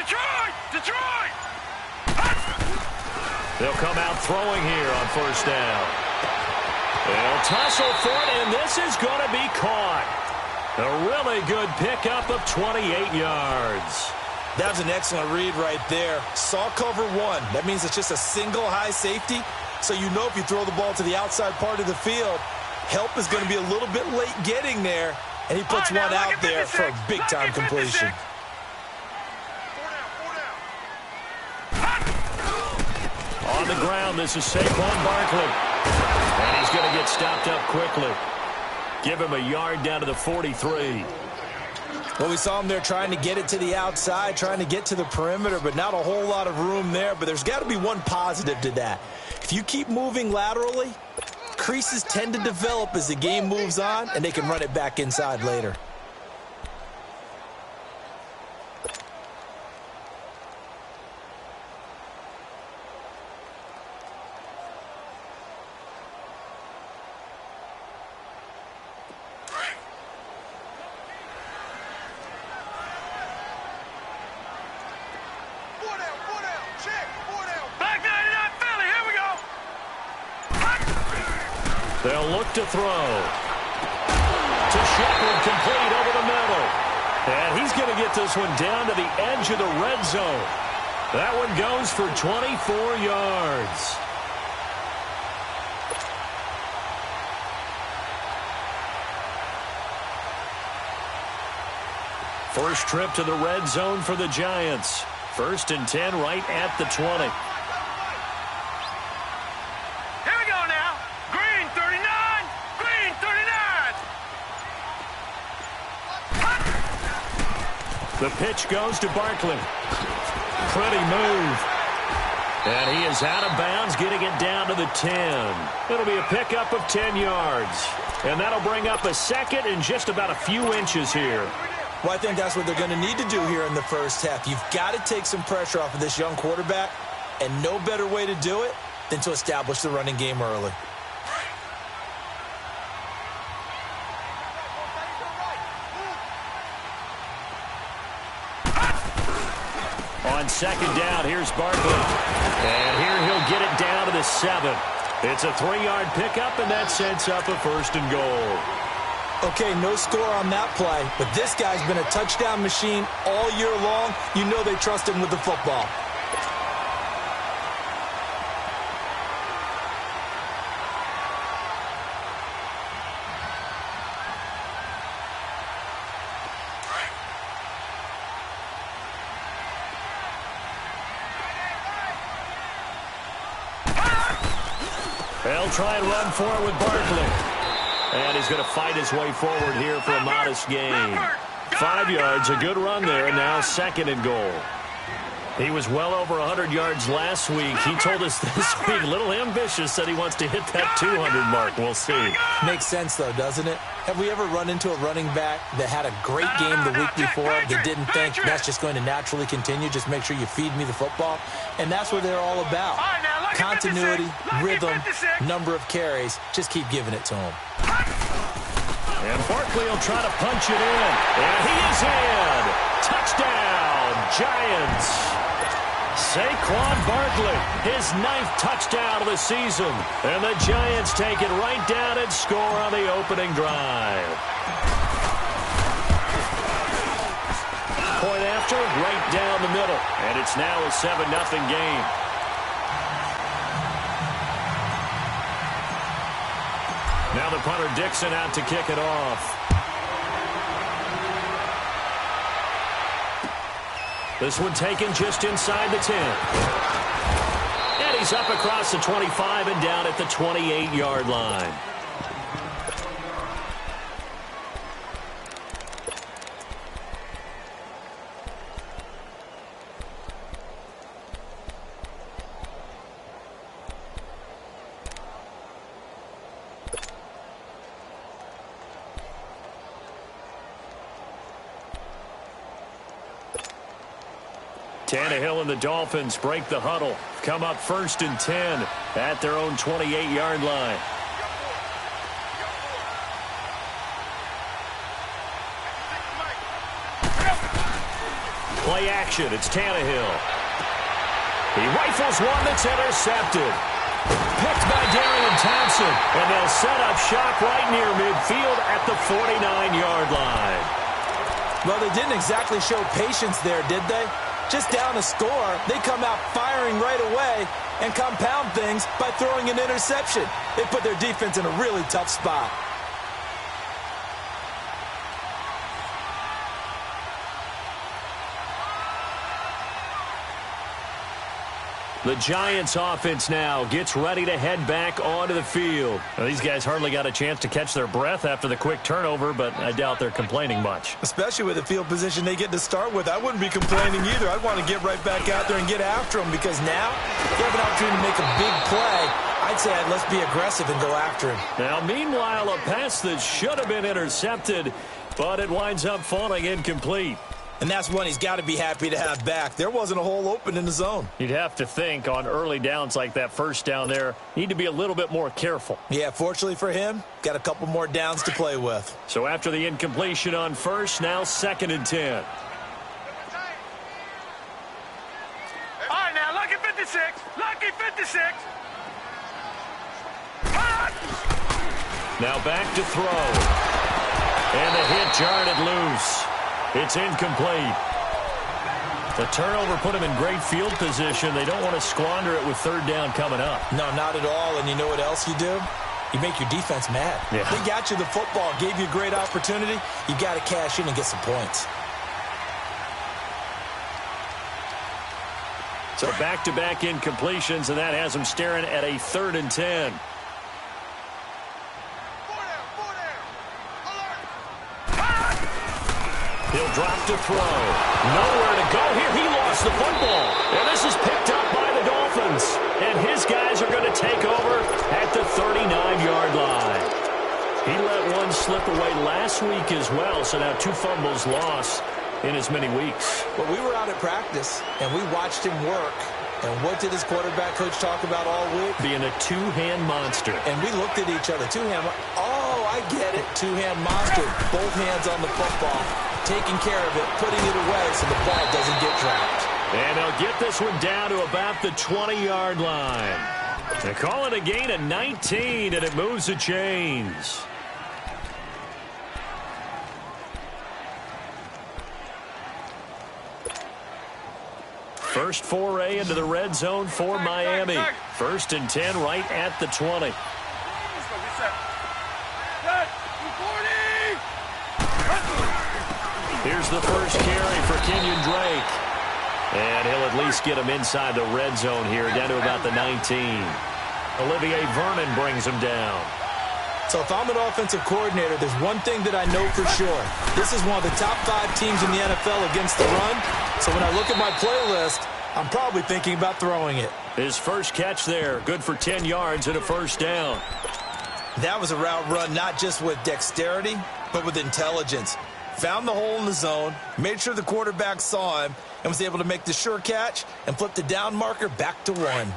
Detroit! Detroit! They'll come out throwing here on first down. They'll tussle for it, and this is going to be caught. A really good pickup of 28 yards. That was an excellent read right there. Saw cover one. That means it's just a single high safety. So you know if you throw the ball to the outside part of the field, help is going to be a little bit late getting there. And he puts one out there for a big-time completion. On the ground, this is Saquon Barkley. And he's going to get stopped up quickly. Give him a yard down to the 43. Well, we saw him there trying to get it to the outside, trying to get to the perimeter, but not a whole lot of room there. But there's got to be one positive to that. If you keep moving laterally, creases tend to develop as the game moves on, and they can run it back inside later. They'll look to throw. To Shepard, complete over the middle. And he's going to get this one down to the edge of the red zone. That one goes for 24 yards. First trip to the red zone for the Giants. 1st and 10 right at the 20. The pitch goes to Barkley. Pretty move. And he is out of bounds, getting it down to the 10. It'll be a pickup of 10 yards. And that'll bring up a second and just about a few inches here. Well, I think that's what they're going to need to do here in the first half. You've got to take some pressure off of this young quarterback, and no better way to do it than to establish the running game early. On second down, here's Barkley. And here he'll get it down to the 7. It's a 3-yard pickup, and that sets up a 1st and goal. Okay, no score on that play, but this guy's been a touchdown machine all year long. You know they trust him with the football. They'll try and run for it with Barkley. And he's going to fight his way forward here for a modest gain. 5 yards, a good run there, and now 2nd and goal. He was well over 100 yards last week. He told us this week, a little ambitious, said he wants to hit that 200 mark. We'll see. Makes sense, though, doesn't it? Have we ever run into a running back that had a great game the week before that didn't think that's just going to naturally continue? Just make sure you feed me the football. And that's what they're all about. Continuity, rhythm, number of carries. Just keep giving it to him. And Barkley will try to punch it in. And he is in. Touchdown, Giants. Saquon Barkley, his 9th touchdown of the season. And the Giants take it right down and score on the opening drive. Point after, right down the middle. And it's now a 7-0 game. Now the punter Dixon out to kick it off. This one taken just inside the 10. And he's up across the 25 and down at the 28-yard line. Tannehill and the Dolphins break the huddle. Come up 1st and 10 at their own 28-yard line. Play action. It's Tannehill. He rifles one that's intercepted. Picked by Darian Thompson. And they'll set up shop right near midfield at the 49-yard line. Well, they didn't exactly show patience there, did they? Just down a score, they come out firing right away and compound things by throwing an interception. They put their defense in a really tough spot. The Giants offense now gets ready to head back onto the field. Well, these guys hardly got a chance to catch their breath after the quick turnover, but I doubt they're complaining much. Especially with the field position they get to start with. I wouldn't be complaining either. I'd want to get right back out there and get after them because now they have an opportunity to make a big play. I'd say let's be aggressive and go after him. Now, meanwhile, a pass that should have been intercepted, but it winds up falling incomplete. And that's one he's got to be happy to have back. There wasn't a hole open in the zone. You'd have to think on early downs like that first down there, need to be a little bit more careful. Yeah, fortunately for him, got a couple more downs to play with. So after the incompletion on first, now 2nd and 10. All right, now, lucky 56. Lucky 56. Now back to throw. And the hit jarred it loose. It's incomplete. The turnover put him in great field position. They don't want to squander it with 3rd down coming up. No, not at all. And you know what else you do? You make your defense mad. Yeah. They got you the football, gave you a great opportunity. You got to cash in and get some points. So back-to-back incompletions, and that has them staring at a 3rd and 10. He'll drop to throw. Nowhere to go here. He lost the football. And this is picked up by the Dolphins. And his guys are going to take over at the 39-yard line. He let one slip away last week as well, so now 2 fumbles lost in as many weeks. Well, we were out at practice, and we watched him work. And what did his quarterback coach talk about all week? Being a two-hand monster. And we looked at each other. Two-hand. Oh, I get it. Two-hand monster. Both hands on the football. Taking care of it, putting it away so the ball doesn't get dropped. And they'll get this one down to about the 20-yard line. They call it a gain of 19, and it moves the chains. First foray into the red zone for Miami. 1st and 10 right at the 20. Here's the first carry for Kenyon Drake. And he'll at least get him inside the red zone here, down to about the 19. Olivier Vernon brings him down. So if I'm an offensive coordinator, there's one thing that I know for sure. This is one of the top 5 teams in the NFL against the run. So when I look at my playlist, I'm probably thinking about throwing it. His first catch there, good for 10 yards and a first down. That was a route run not just with dexterity, but with intelligence. Found the hole in the zone, made sure the quarterback saw him, and was able to make the sure catch and flip the down marker back to 1.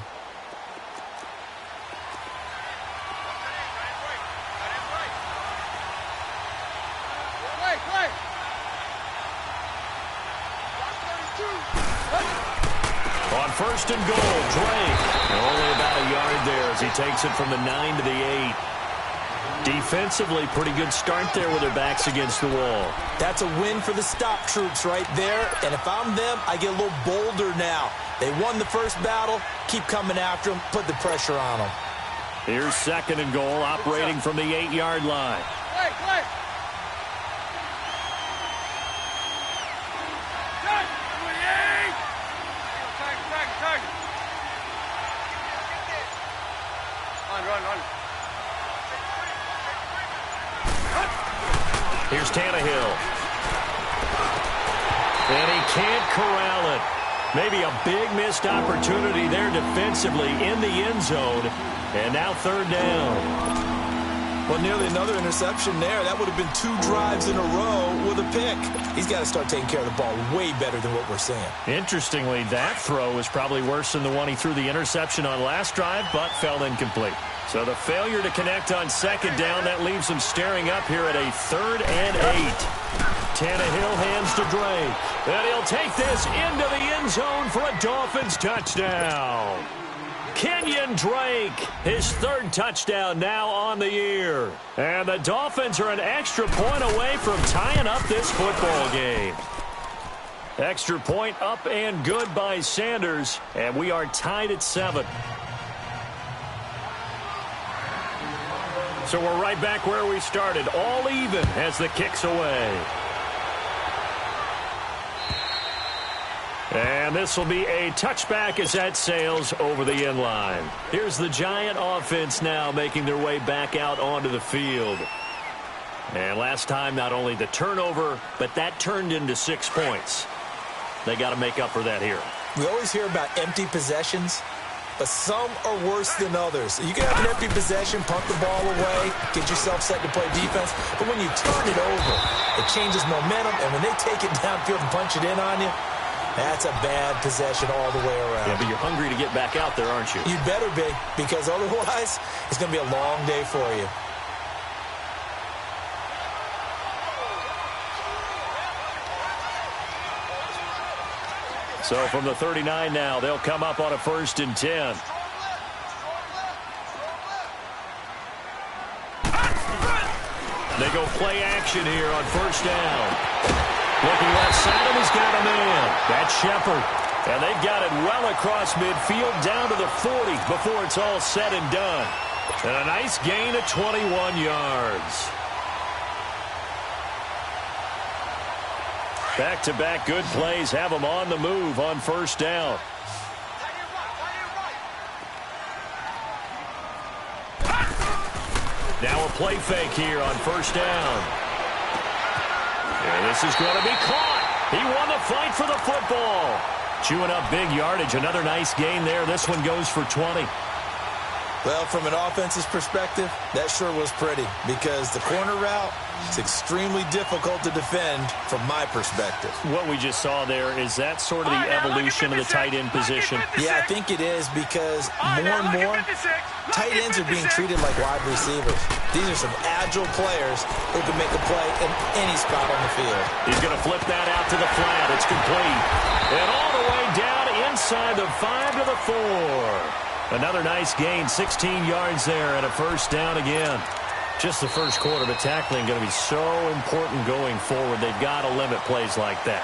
On 1st and goal, Drake. Only about a yard there as he takes it from the 9 to the 8. Defensively, pretty good start there with their backs against the wall. That's a win for the stop troops right there. And if I'm them, I get a little bolder now. They won the first battle. Keep coming after them. Put the pressure on them. Here's 2nd and goal, operating from the 8-yard line. Run. Here's Tannehill. And he can't corral it. Maybe a big missed opportunity there defensively in the end zone. And now 3rd down. Well, nearly another interception there. That would have been 2 drives in a row with a pick. He's got to start taking care of the ball way better than what we're seeing. Interestingly, that throw was probably worse than the one he threw the interception on last drive, but fell incomplete. So the failure to connect on second down, that leaves them staring up here at a 3rd and 8. Tannehill hands to Drake. And he'll take this into the end zone for a Dolphins touchdown. Kenyon Drake, his 3rd touchdown now on the year. And the Dolphins are an extra point away from tying up this football game. Extra point up and good by Sanders. And we are tied at 7. So we're right back where we started, all even as the kick's away. And this will be a touchback as that sails over the end line. Here's the Giant offense now making their way back out onto the field. And last time, not only the turnover, but that turned into 6 points. They got to make up for that here. We always hear about empty possessions, but some are worse than others. You can have an empty possession, punt the ball away, get yourself set to play defense, but when you turn it over, it changes momentum, and when they take it downfield and punch it in on you, that's a bad possession all the way around. Yeah, but you're hungry to get back out there, aren't you? You better be, because otherwise, it's going to be a long day for you. So from the 39 now, they'll come up on a 1st and 10. They go play action here on 1st down. Looking left side, and he's got a man. That's Shepard. And they've got it well across midfield down to the 40 before it's all said and done. And a nice gain of 21 yards. Back-to-back good plays have them on the move on 1st down. Now a play fake here on 1st down. And this is going to be caught. He won the fight for the football. Chewing up big yardage. Another nice gain there. This one goes for 20. Well, from an offense's perspective, that sure was pretty because the corner route is extremely difficult to defend from my perspective. What we just saw there, is that sort of the evolution of the tight end position? Yeah, I think it is because more and more tight ends are being treated like wide receivers. These are some agile players who can make a play in any spot on the field. He's going to flip that out to the flat. It's complete. And all the way down inside the 5 to the 4. Another nice gain, 16 yards there, and a 1st down again. Just the first quarter, but tackling going to be so important going forward. They've got to limit plays like that.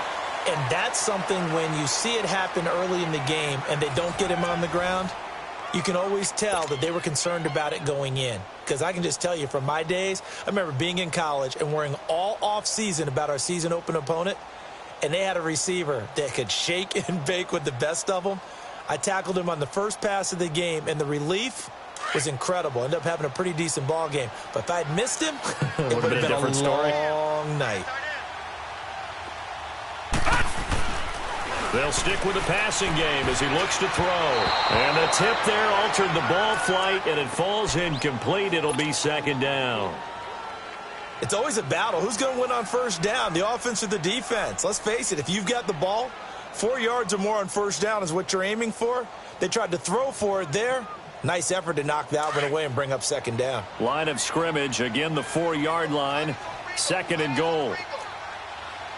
And that's something when you see it happen early in the game and they don't get him on the ground, you can always tell that they were concerned about it going in. Because I can just tell you from my days, I remember being in college and worrying all off-season about our season open opponent, and they had a receiver that could shake and bake with the best of them. I tackled him on the first pass of the game, and the relief was incredible. Ended up having a pretty decent ball game. But if I had missed him, it would have been a long night. They'll stick with the passing game as he looks to throw. And the tip there altered the ball flight, and it falls incomplete. It'll be 2nd down. It's always a battle. Who's going to win on 1st down, the offense or the defense? Let's face it, if you've got the ball, 4 yards or more on 1st down is what you're aiming for. They tried to throw for it there. Nice effort to knock that one away and bring up 2nd down. Line of scrimmage, again the 4-yard line, 2nd and goal.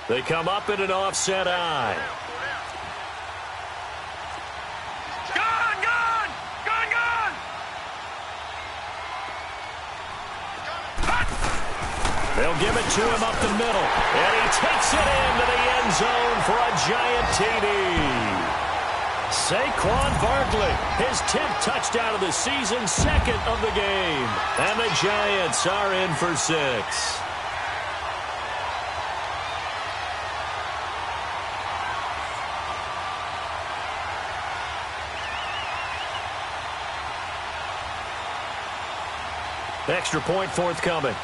They come up in an offset eye. They'll give it to him up the middle, and he takes it into the end zone for a Giant TD. Saquon Barkley, his 10th touchdown of the season, 2nd of the game. And the Giants are in for 6. Extra point forthcoming.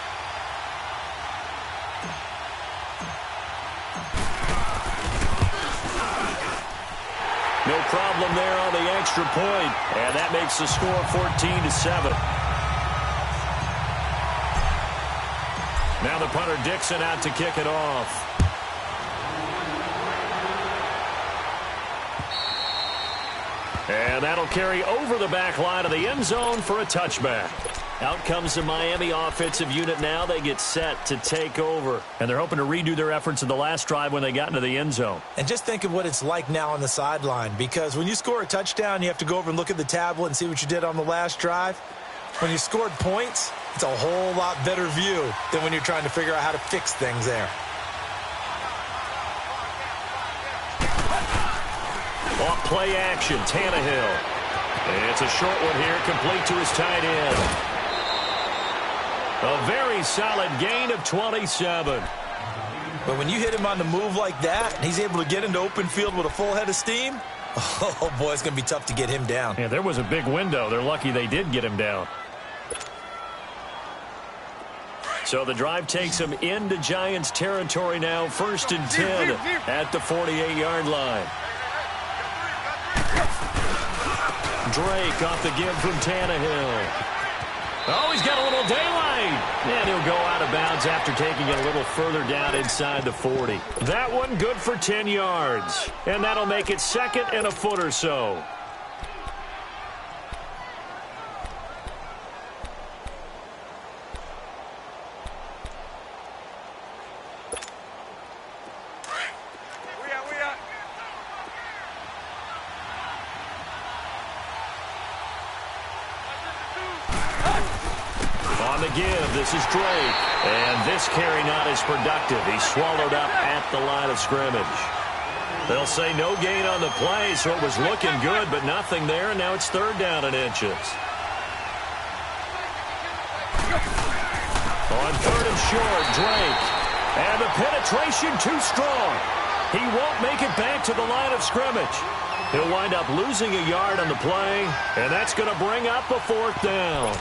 No problem there on the extra point, and that makes the score 14-7. Now the punter Dixon out to kick it off. And that'll carry over the back line of the end zone for a touchback. Out comes the Miami offensive unit now. They get set to take over. And they're hoping to redo their efforts in the last drive when they got into the end zone. And just think of what it's like now on the sideline, because when you score a touchdown, you have to go over and look at the tablet and see what you did on the last drive. When you scored points, it's a whole lot better view than when you're trying to figure out how to fix things there. Off play action, Tannehill. It's a short one here, complete to his tight end. A very solid gain of 27. But when you hit him on the move like that, and he's able to get into open field with a full head of steam, oh boy, it's going to be tough to get him down. Yeah, there was a big window. They're lucky they did get him down. So the drive takes him into Giants territory now, 1st and 10 at the 48-yard line. Drake off the give from Tannehill. Oh, he's got a little daylight. And he'll go out of bounds after taking it a little further down inside the 40. That one good for 10 yards. And that'll make it 2nd and a foot or so. On the give, this is Drake. And this carry not as productive. He's swallowed up at the line of scrimmage. They'll say no gain on the play, so it was looking good, but nothing there, and now it's 3rd down and inches. On 3rd and short, Drake. And the penetration too strong. He won't make it back to the line of scrimmage. He'll wind up losing a yard on the play, and that's going to bring up a 4th down.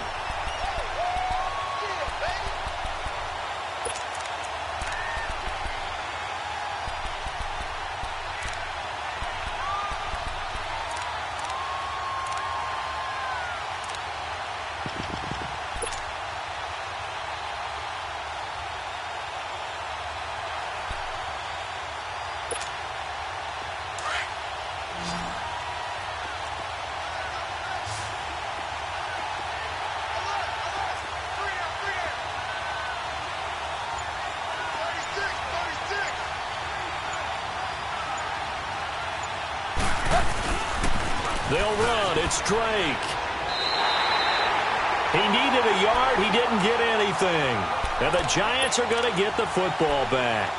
They'll run. It's Drake. He needed a yard. He didn't get anything. And the Giants are going to get the football back.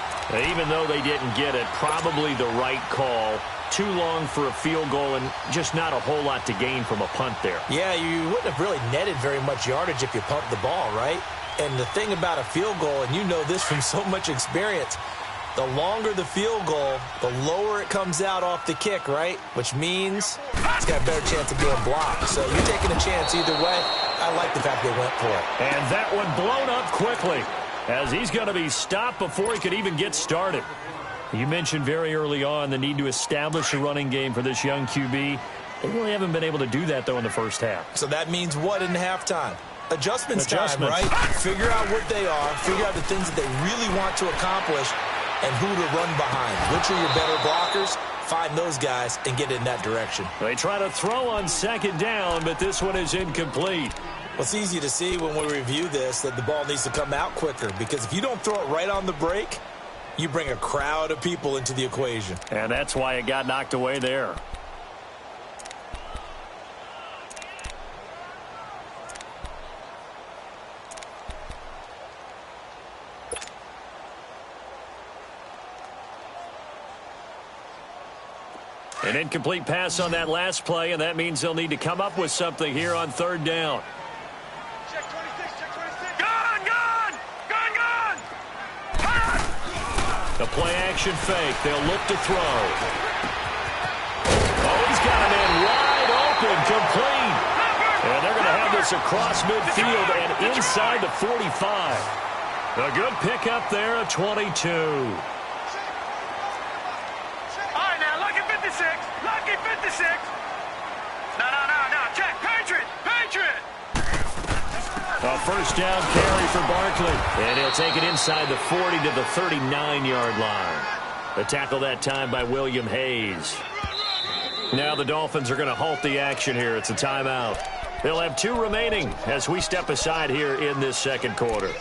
Even though they didn't get it, probably the right call. Too long for a field goal and just not a whole lot to gain from a punt there. Yeah, you wouldn't have really netted very much yardage if you pumped the ball, right? And the thing about a field goal, and you know this from so much experience, the longer the field goal, the lower it comes out off the kick, right? Which means it's got a better chance of being blocked. So you're taking a chance either way. I like the fact they went for it. And that one blown up quickly as he's going to be stopped before he could even get started. You mentioned very early on the need to establish a running game for this young QB. They really haven't been able to do that, though, in the first half. So that means what in halftime? Adjustments time, right? Figure out what they are, figure out the things that they really want to accomplish, and who to run behind. Which are your better blockers? Find those guys and get in that direction. They try to throw on 2nd down, but this one is incomplete. Well, it's easy to see when we review this that the ball needs to come out quicker, because if you don't throw it right on the break, you bring a crowd of people into the equation. And that's why it got knocked away there. An incomplete pass on that last play, and that means they'll need to come up with something here on 3rd down. Check 26, check 26. Gone, gone! Gone, gone! Gone! The play action fake. They'll look to throw. Oh, he's got a man wide open, complete. And they're going to have this across midfield and inside the 45. A good pickup there of 22. Lucky 56. No. Check. Patriot. A 1st down carry for Barkley. And he'll take it inside the 40 to the 39-yard line. The tackle that time by William Hayes. Now the Dolphins are going to halt the action here. It's a timeout. They'll have 2 remaining as we step aside here in this second quarter.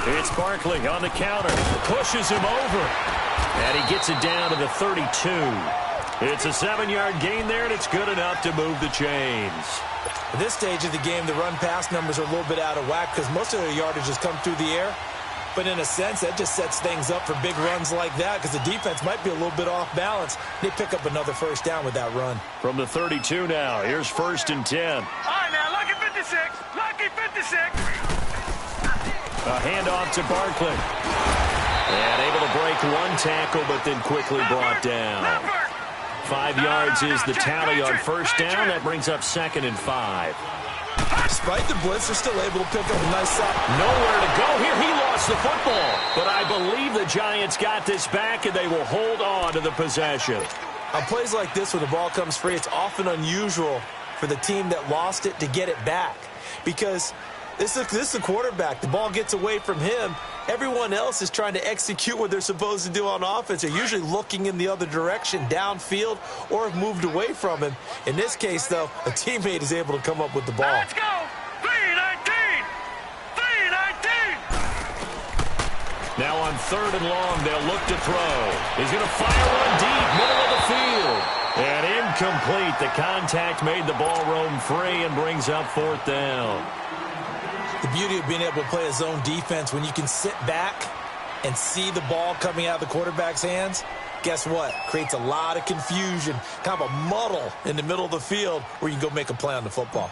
It's Barkley on the counter. Pushes him over. And he gets it down to the 32. It's a 7-yard gain there, and it's good enough to move the chains. At this stage of the game, the run-pass numbers are a little bit out of whack because most of their yardage has come through the air. But in a sense, that just sets things up for big runs like that because the defense might be a little bit off balance. They pick up another first down with that run. From the 32 now, here's 1st and 10. All right, now, lucky 56. Lucky 56. A handoff to Barkley. And able to break one tackle, but then quickly brought down. 5 yards is the tally on first down. That brings up 2nd and 5. Despite the blitz, they're still able to pick up a nice sack. Nowhere to go here. He lost the football. But I believe the Giants got this back, and they will hold on to the possession. On plays like this, when the ball comes free, it's often unusual for the team that lost it to get it back. Because this is the quarterback. The ball gets away from him. Everyone else is trying to execute what they're supposed to do on offense. They're usually looking in the other direction, downfield, or have moved away from him. In this case, though, a teammate is able to come up with the ball. Let's go. 3-19. 3-19. Now on 3rd and long, they'll look to throw. He's going to fire one deep, middle of the field. And incomplete. The contact made the ball roam free and brings up 4th down. The beauty of being able to play a zone defense, when you can sit back and see the ball coming out of the quarterback's hands, guess what? Creates a lot of confusion, kind of a muddle in the middle of the field where you can go make a play on the football.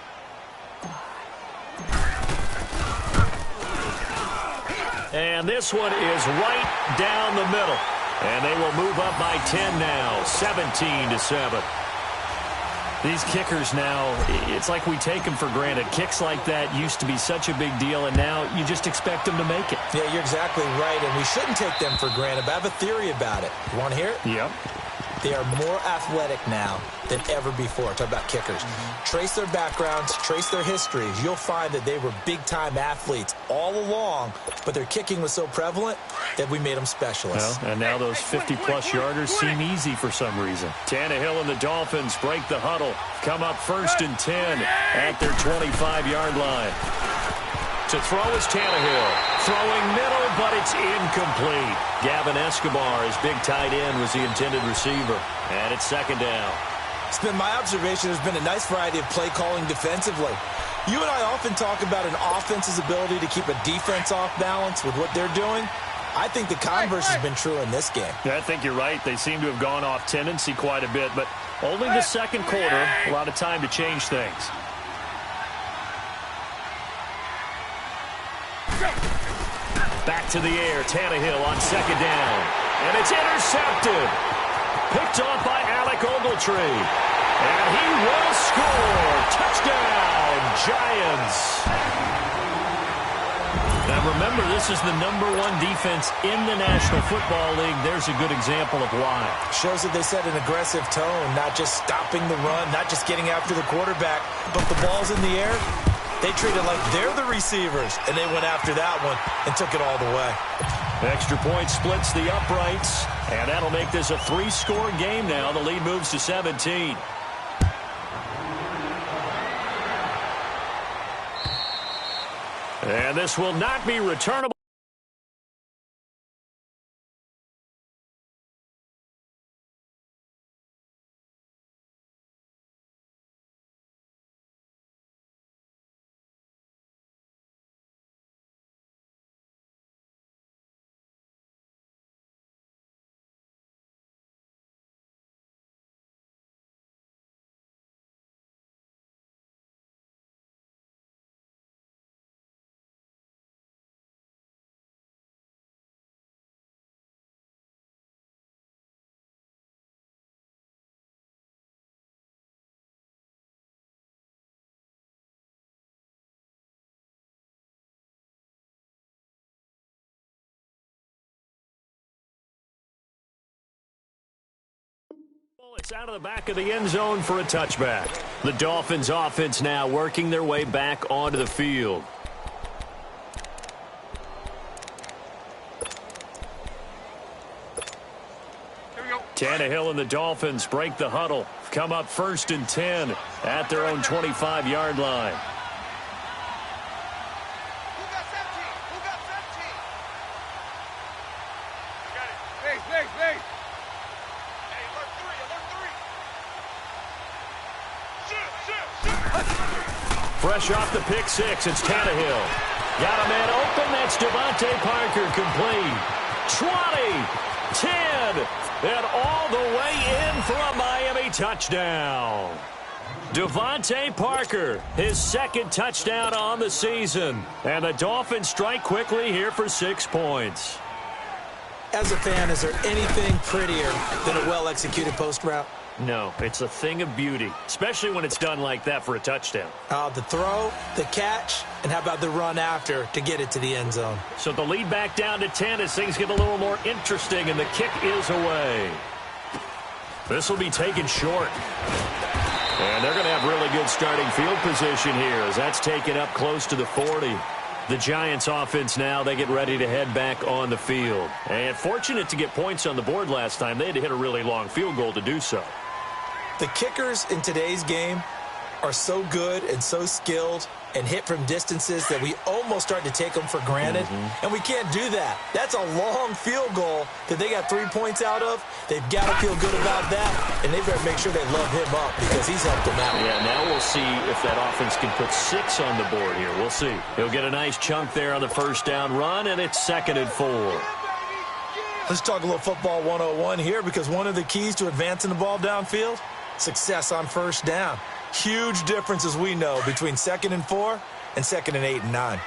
And this one is right down the middle. And they will move up by 10 now, 17-7. These kickers now, it's like we take them for granted. Kicks like that used to be such a big deal, and now you just expect them to make it. Yeah, you're exactly right, and we shouldn't take them for granted, but I have a theory about it. You want to hear it? Yep. They are more athletic now than ever before. Talk about kickers. Trace their backgrounds, trace their histories. You'll find that they were big-time athletes all along, but their kicking was so prevalent that we made them specialists. Well, and now those 50-plus yarders seem easy for some reason. Tannehill and the Dolphins break the huddle. Come up 1st and 10 at their 25-yard line. To throw is Tannehill. Throwing middle, but it's incomplete. Gavin Escobar, his big tight end, was the intended receiver. And it's 2nd down. It's been my observation there's been a nice variety of play calling defensively. You and I often talk about an offense's ability to keep a defense off balance with what they're doing. I think the converse has been true in this game. Yeah, I think you're right. They seem to have gone off tendency quite a bit, but only the second quarter, a lot of time to change things. Back to the air, Tannehill on 2nd down. And it's intercepted. Picked off by Alec Ogletree. And he will score. Touchdown, Giants. Now remember, this is the #1 defense in the National Football League. There's a good example of why. Shows that they set an aggressive tone, not just stopping the run, not just getting after the quarterback, but the ball's in the air. They treat it like they're the receivers, and they went after that one and took it all the way. Extra point splits the uprights, and that'll make this a 3-score game now. The lead moves to 17. And this will not be returnable. It's out of the back of the end zone for a touchback. The Dolphins offense now working their way back onto the field. Tannehill and the Dolphins break the huddle. Come up 1st and 10 at their own 25-yard line. Who got 17? Who got 17? Got it. Base. Hey, alert 3. Fresh off the pick six, it's Tannehill. Got a man open. That's Devontae Parker complete. 20, 10, and all the way in for a Miami touchdown. Devontae Parker, his 2nd touchdown on the season. And the Dolphins strike quickly here for 6 points. As a fan, is there anything prettier than a well-executed post route? No, it's a thing of beauty, especially when it's done like that for a touchdown. The throw, the catch, and how about the run after to get it to the end zone? So the lead back down to 10 as things get a little more interesting, and the kick is away. This will be taken short. And they're going to have really good starting field position here as that's taken up close to the 40. The Giants offense now, they get ready to head back on the field. And fortunate to get points on the board last time. They had to hit a really long field goal to do so. The kickers in today's game are so good and so skilled and hit from distances that we almost start to take them for granted. And we can't do that. That's a long field goal that they got 3 points out of. They've got to feel good about that, and they better make sure they love him up because he's helped them out. Yeah, now we'll see if that offense can put 6 on the board here. We'll see. He'll get a nice chunk there on the 1st down run, and it's 2nd and 4. Let's talk a little football 101 here because one of the keys to advancing the ball downfield, success on 1st down. Huge difference, as we know, between 2nd and 4 and 2nd and 8 and 9.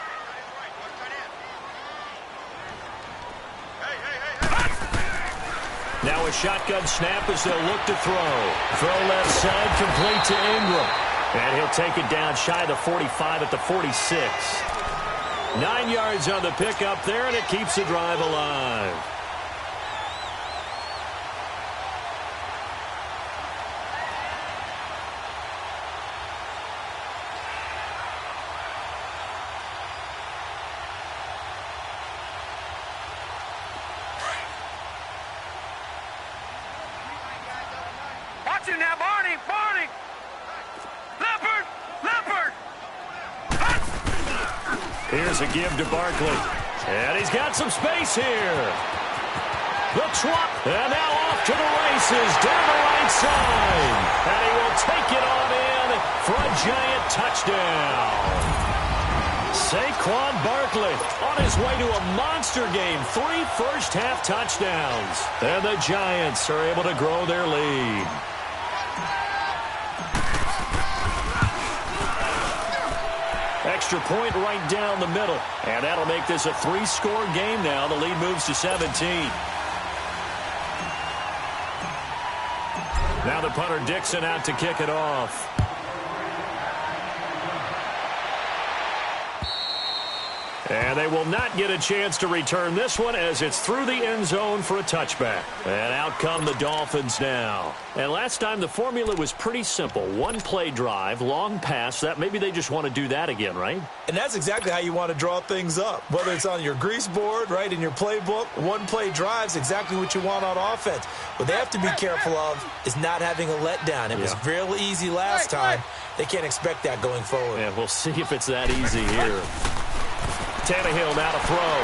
Now a shotgun snap as they'll look to throw. Throw left side, complete to Ingram. And he'll take it down shy of the 45 at the 46. 9 yards on the pickup there, and it keeps the drive alive. Watch him now, Barney! Leopard! Here's a give to Barkley. And he's got some space here. The trot, and now off to the races down the right side. And he will take it on in for a giant touchdown. Saquon Barkley on his way to a monster game. 3 first-half touchdowns. And the Giants are able to grow their lead. Extra point right down the middle. And that'll make this a 3-score game now. The lead moves to 17. Now the punter Dixon out to kick it off. And they will not get a chance to return this one as it's through the end zone for a touchback. And out come the Dolphins now. And last time the formula was pretty simple. 1-play drive, long pass. That maybe they just want to do that again, right? And that's exactly how you want to draw things up. Whether it's on your grease board, right, in your playbook, 1-play drive's exactly what you want on offense. What they have to be careful of is not having a letdown. It was real easy last time. They can't expect that going forward. Yeah, we'll see if it's that easy here. Tannehill now to throw.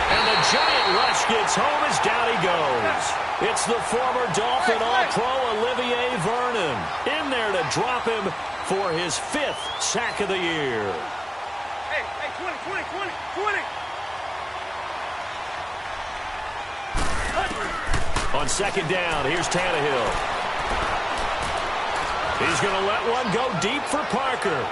And the giant rush gets home as down he goes. It's the former Dolphin All-Pro Olivier Vernon in there to drop him for his 5th sack of the year. Hey, 20. On 2nd down, here's Tannehill. He's going to let one go deep for Parker.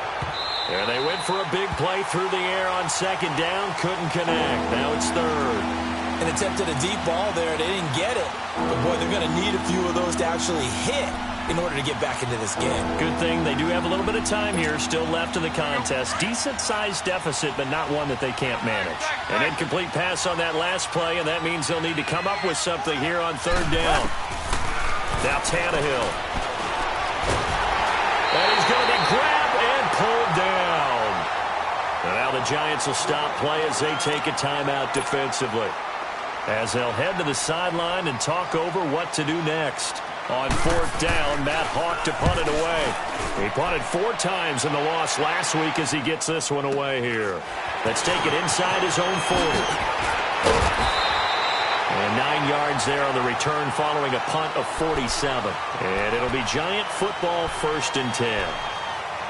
And they went for a big play through the air on 2nd down. Couldn't connect. Now it's 3rd. And attempted a deep ball there. They didn't get it. But, boy, they're going to need a few of those to actually hit in order to get back into this game. Good thing they do have a little bit of time here still left in the contest. Decent-sized deficit, but not one that they can't manage. An incomplete pass on that last play, and that means they'll need to come up with something here on 3rd down. Now Tannehill. And he's going to be grabbed and pulled down. And now the Giants will stop play as they take a timeout defensively, as they'll head to the sideline and talk over what to do next. On fourth down, Matt Hawk to punt it away. He punted 4 times in the loss last week as he gets this one away here. Let's take it inside his own 40. And 9 yards there on the return following a punt of 47. And it'll be Giant football, 1st and 10.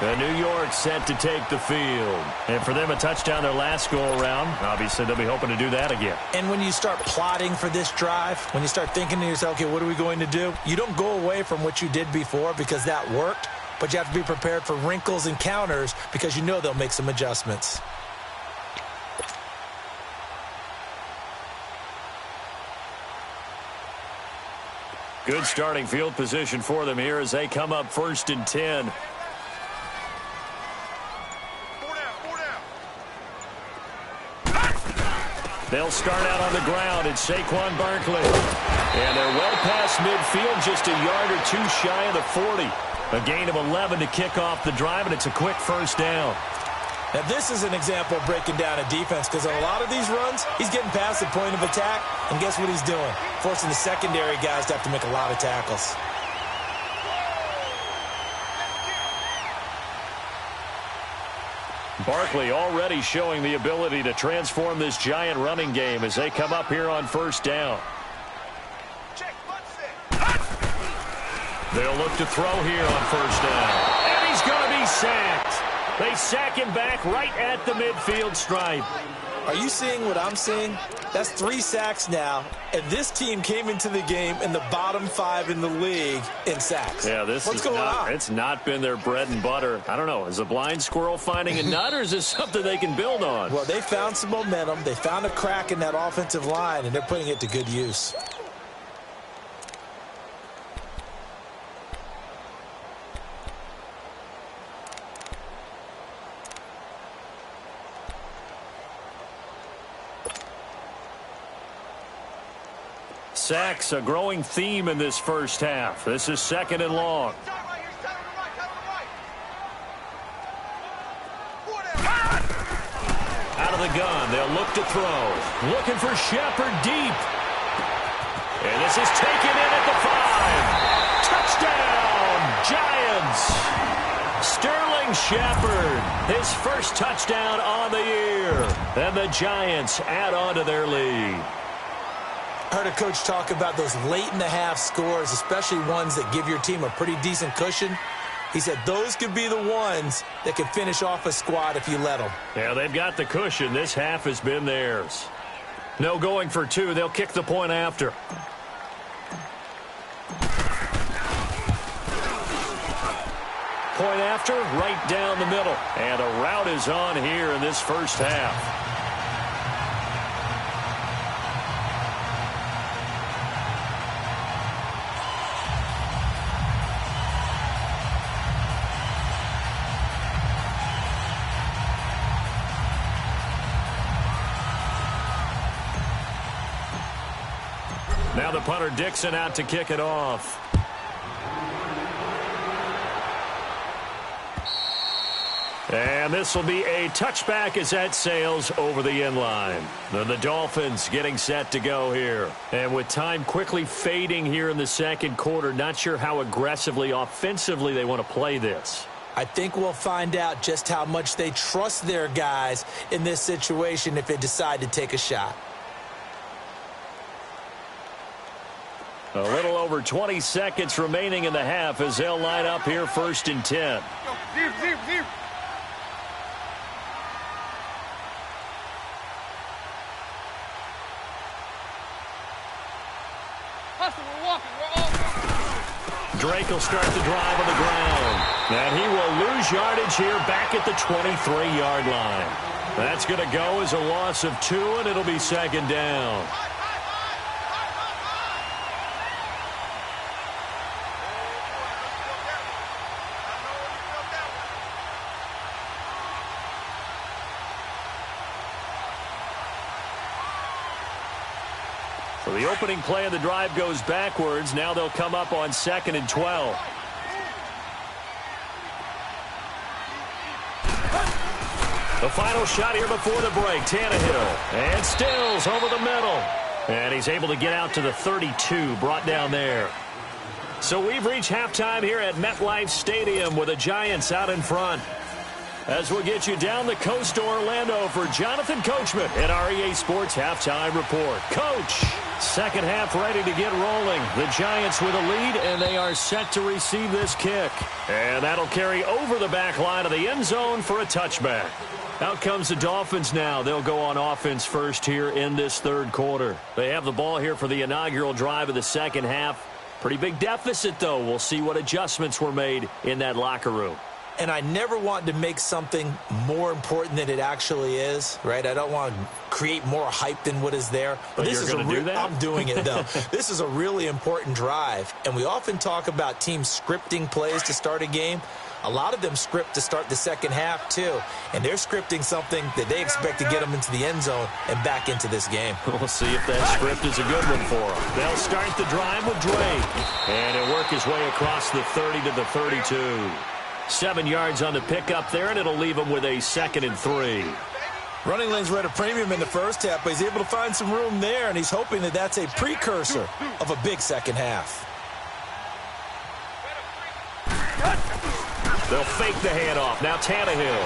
New York set to take the field. And for them, a touchdown their last go-around. Obviously, they'll be hoping to do that again. And when you start plotting for this drive, when you start thinking to yourself, okay, what are we going to do? You don't go away from what you did before because that worked, but you have to be prepared for wrinkles and counters because you know they'll make some adjustments. Good starting field position for them here as they come up 1st and 10. They'll start out on the ground. It's Saquon Barkley. And they're well past midfield, just a yard or 2 shy of the 40. A gain of 11 to kick off the drive, and it's a quick 1st down. Now, this is an example of breaking down a defense because on a lot of these runs, he's getting past the point of attack, and guess what he's doing? Forcing the secondary guys to have to make a lot of tackles. Barkley already showing the ability to transform this Giant running game as they come up here on 1st down. They'll look to throw here on 1st down. And he's going to be sacked. They sack him back right at the midfield stripe. Are you seeing what I'm seeing? That's 3 sacks now, and this team came into the game in the bottom 5 in the league in sacks. Yeah, What's going on? It's not been their bread and butter. I don't know. Is a blind squirrel finding a nut, or is this something they can build on? Well, they found some momentum. They found a crack in that offensive line, and they're putting it to good use. Sacks, a growing theme in this first half. This is 2nd and long. Out of the gun, they'll look to throw. Looking for Shepard deep. And this is taken in at the 5. Touchdown, Giants! Sterling Shepard, his first touchdown on the year. And the Giants add on to their lead. I heard a coach talk about those late-in-the-half scores, especially ones that give your team a pretty decent cushion. He said those could be the ones that can finish off a squad if you let them. Yeah, they've got the cushion. This half has been theirs. No going for 2. They'll kick the point after. Point after, right down the middle. And a route is on here in this first half. Now the punter Dixon out to kick it off. And this will be a touchback as that sails over the end line. The Dolphins getting set to go here. And with time quickly fading here in the second quarter, not sure how aggressively, offensively they want to play this. I think we'll find out just how much they trust their guys in this situation if they decide to take a shot. A little over 20 seconds remaining in the half as they'll line up here 1st and 10. Drake will start the drive on the ground. And he will lose yardage here back at the 23-yard line. That's going to go as a loss of 2, and it'll be 2nd down. So the opening play of the drive goes backwards. Now they'll come up on 2nd and 12. The final shot here before the break. Tannehill. And Stills over the middle. And he's able to get out to the 32. Brought down there. So we've reached halftime here at MetLife Stadium with the Giants out in front. As we'll get you down the coast to Orlando for Jonathan Coachman at our EA Sports Halftime Report. Coach, second half ready to get rolling. The Giants with a lead, and they are set to receive this kick. And that'll carry over the back line of the end zone for a touchback. Out comes the Dolphins now. They'll go on offense first here in this third quarter. They have the ball here for the inaugural drive of the second half. Pretty big deficit, though. We'll see what adjustments were made in that locker room. And I never want to make something more important than it actually is, right? I don't want to create more hype than what is there. But this is going to do that? I'm doing it, though. This is a really important drive. And we often talk about teams scripting plays to start a game. A lot of them script to start the second half, too. And they're scripting something that they expect to get them into the end zone and back into this game. We'll see if that script is a good one for them. They'll start the drive with Drake. And he'll work his way across the 30 to the 32. 7 yards on the pickup there, and it'll leave him with a 2nd and 3. Running lanes were at a premium in the first half, but he's able to find some room there, and he's hoping that that's a precursor of a big second half. They'll fake the handoff. Now Tannehill.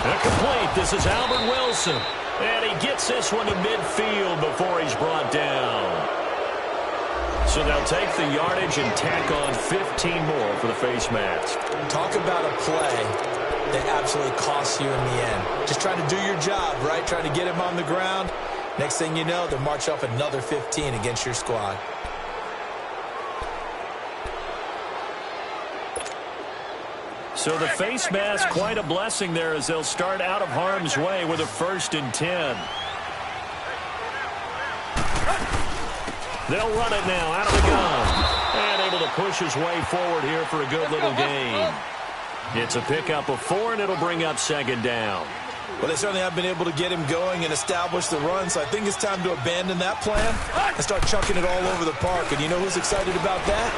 Incomplete. This is Albert Wilson. And he gets this one to midfield before he's brought down. So they'll take the yardage and tack on 15 more for the face mask. Talk about a play that absolutely costs you in the end. Just trying to do your job, right? Trying to get him on the ground. Next thing you know, they'll march off another 15 against your squad. So the face mask, quite a blessing there as they'll start out of harm's way with a 1st and 10. They'll run it now out of the gun. And able to push his way forward here for a good little gain. It's a pickup of 4, and it'll bring up 2nd down. Well, they certainly have been able to get him going and establish the run, so I think it's time to abandon that plan and start chucking it all over the park. And you know who's excited about that?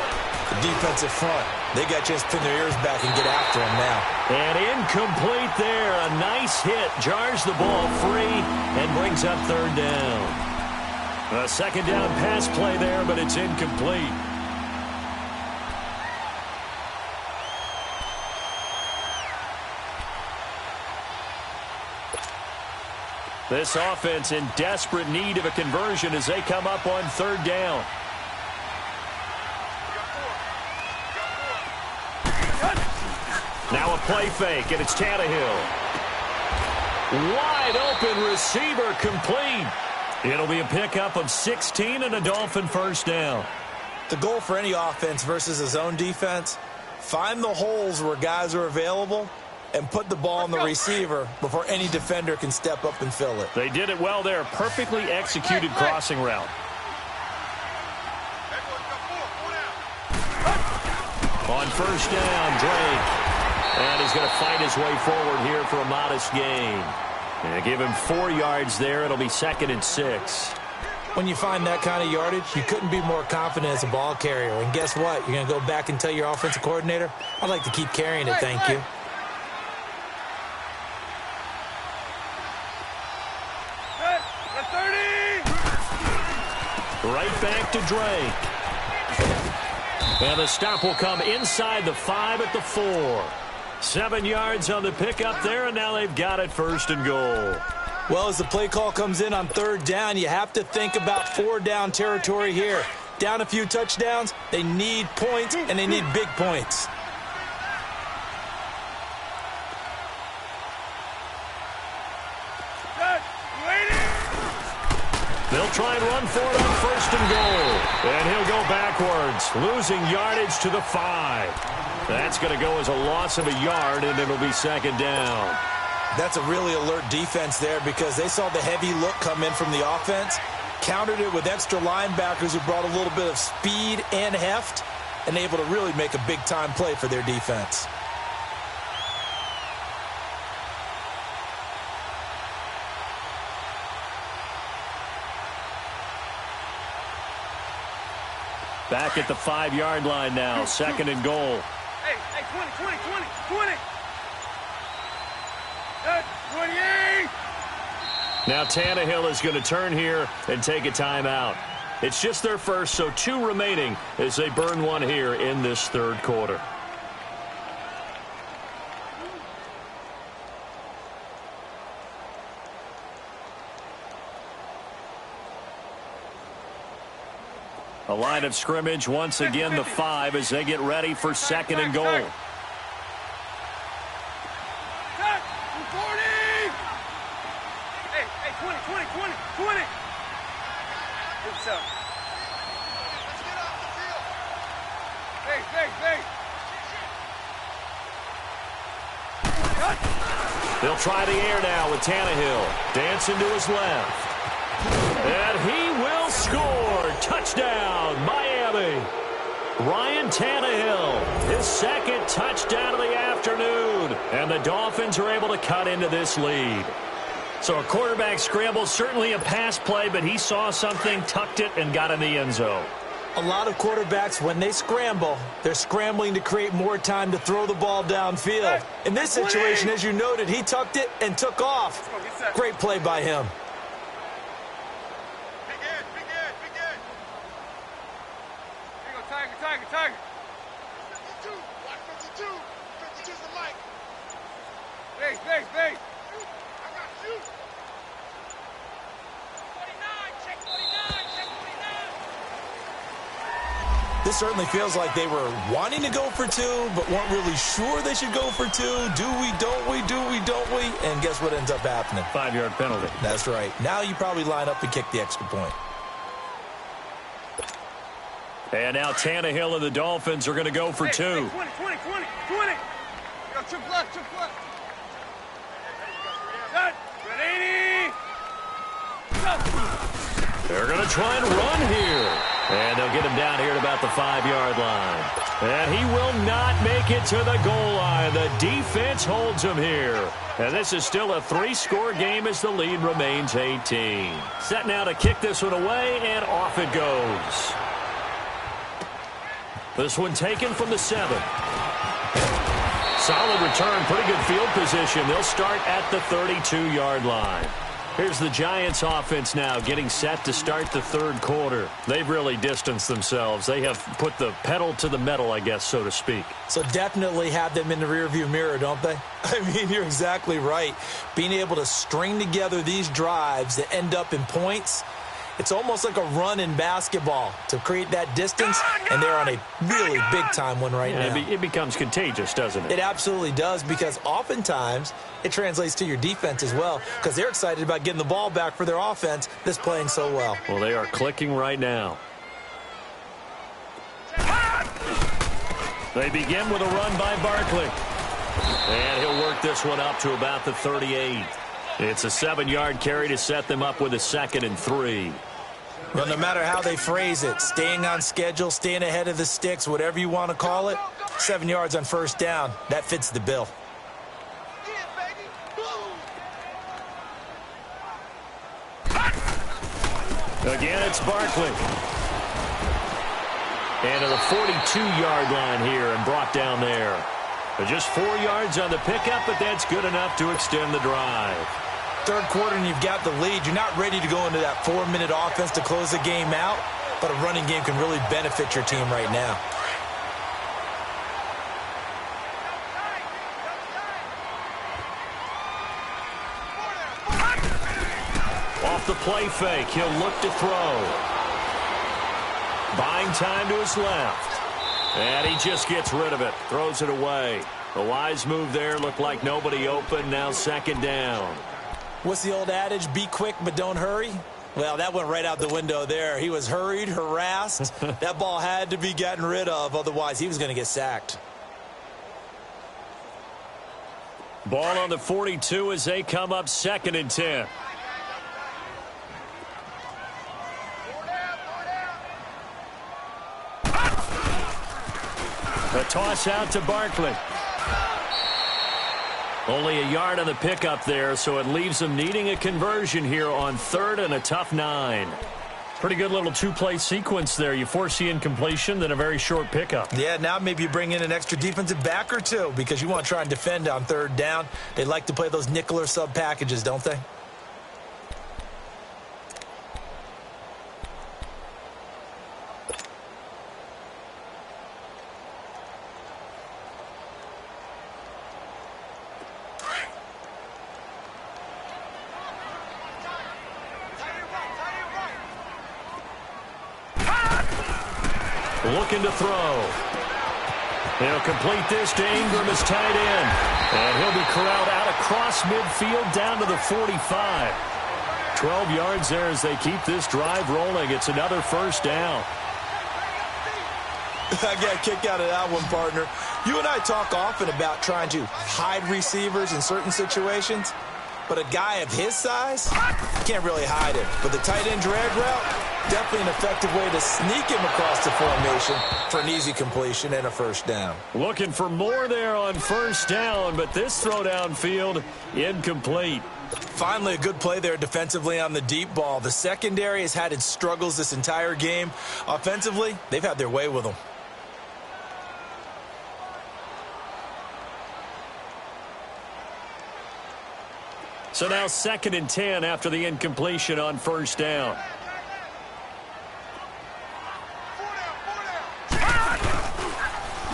The defensive front. They got to just pin their ears back and get after him now. And incomplete there. A nice hit. Jars the ball free and brings up 3rd down. A 2nd down pass play there, but it's incomplete. This offense in desperate need of a conversion as they come up on 3rd down. Now a play fake, and it's Tannehill. Wide open receiver, complete. It'll be a pickup of 16 and a Dolphin 1st down. The goal for any offense versus a zone defense, find the holes where guys are available and put the ball on the receiver before any defender can step up and fill it. They did it well there. Perfectly executed crossing route. On 1st down, Drake. And he's going to fight his way forward here for a modest gain. And give him 4 yards there. It'll be 2nd and 6. When you find that kind of yardage, you couldn't be more confident as a ball carrier. And guess what? You're going to go back and tell your offensive coordinator, I'd like to keep carrying it, thank you. Right back to Drake. And the stop will come inside the 5 at the 4. 7 yards on the pickup there, and now they've got it 1st and goal. Well, as the play call comes in on 3rd down, you have to think about 4-down territory here. Down a few touchdowns, they need points, and they need big points. They'll try and run for it on 1st and goal. And he'll go backwards, losing yardage to the 5. That's going to go as a loss of a yard, and it'll be 2nd down. That's a really alert defense there because they saw the heavy look come in from the offense, countered it with extra linebackers who brought a little bit of speed and heft, and able to really make a big-time play for their defense. Back at the 5-yard line now, second and goal. Hey, 20. 28. Now Tannehill is going to turn here and take a timeout. It's just their first, so 2 remaining as they burn one here in this third quarter. A line of scrimmage, once again the 5 as they get ready for second and goal. Hey, 20. It's up. Hey. They'll try the air now with Tannehill. Dancing to his left. And he will score. Touchdown, Miami. Ryan Tannehill, his second touchdown of the afternoon. And the Dolphins are able to cut into this lead. So a quarterback scramble, certainly a pass play, but he saw something, tucked it, and got in the end zone. A lot of quarterbacks, when they scramble, they're scrambling to create more time to throw the ball downfield. In this situation, as you noted, he tucked it and took off. Great play by him. Big end. Here you go, Tiger. 52. Watch 52. 52's the mic. Base. I got you. 49. Check 49. This certainly feels like they were wanting to go for 2, but weren't really sure they should go for 2. Do we, don't we? And guess what ends up happening? 5-yard penalty. That's right. Now you probably line up and kick the extra point. And now Tannehill and the Dolphins are going to go for 2. 20. Go, triple left. Set. Ready. Go. They're going to try and run here. And they'll get him down here at about the 5-yard line. And he will not make it to the goal line. The defense holds him here. And this is still a 3-score game as the lead remains 18. Set now to kick this one away, and off it goes. This one taken from the 7. Solid return, pretty good field position. They'll start at the 32-yard line. Here's the Giants offense now getting set to start the third quarter. They've really distanced themselves. They have put the pedal to the metal, I guess, so to speak. So definitely have them in the rearview mirror, don't they? I mean, you're exactly right. Being able to string together these drives that end up in points, it's almost like a run in basketball to create that distance, and they're on a really big-time one right now. It becomes contagious, doesn't it? It absolutely does, because oftentimes it translates to your defense as well, because they're excited about getting the ball back for their offense that's playing so well. Well, they are clicking right now. They begin with a run by Barkley. And he'll work this one up to about the 38. It's a 7-yard carry to set them up with a 2nd and 3. Well, no matter how they phrase it, staying on schedule, staying ahead of the sticks, whatever you want to call it, 7 yards on first down, that fits the bill. Again, it's Barkley. And to the 42-yard line here and brought down there. But just 4 yards on the pickup, but that's good enough to extend the drive. Third quarter and you've got the lead. You're not ready to go into that 4-minute offense to close the game out, but a running game can really benefit your team right now. Off the play fake, he'll look to throw. Buying time to his left. And he just gets rid of it, throws it away. A wise move there, looked like nobody open, now 2nd down. What's the old adage, be quick but don't hurry? Well, that went right out the window there. He was hurried, harassed. That ball had to be gotten rid of, otherwise he was going to get sacked. Ball on the 42 as they come up 2nd and 10. A toss out to Barkley. Only a yard on the pickup there, so it leaves them needing a conversion here on 3rd and a tough 9. Pretty good little two-play sequence there. You force the incompletion, then a very short pickup. Yeah, now maybe you bring in an extra defensive back or two because you want to try and defend on third down. They like to play those nickel or sub packages, don't they? Looking to throw. He'll complete this to Ingram as tight end. And he'll be corralled out across midfield down to the 45. 12 yards there as they keep this drive rolling. It's another first down. I got a kick out of that one, partner. You and I talk often about trying to hide receivers in certain situations. But a guy of his size, can't really hide him. But the tight end drag route, definitely an effective way to sneak him across the formation for an easy completion and a first down. Looking for more there on first down, but this throw downfield incomplete. Finally, a good play there defensively on the deep ball. The secondary has had its struggles this entire game. Offensively, they've had their way with them. So now 2nd and 10 after the incompletion on first down.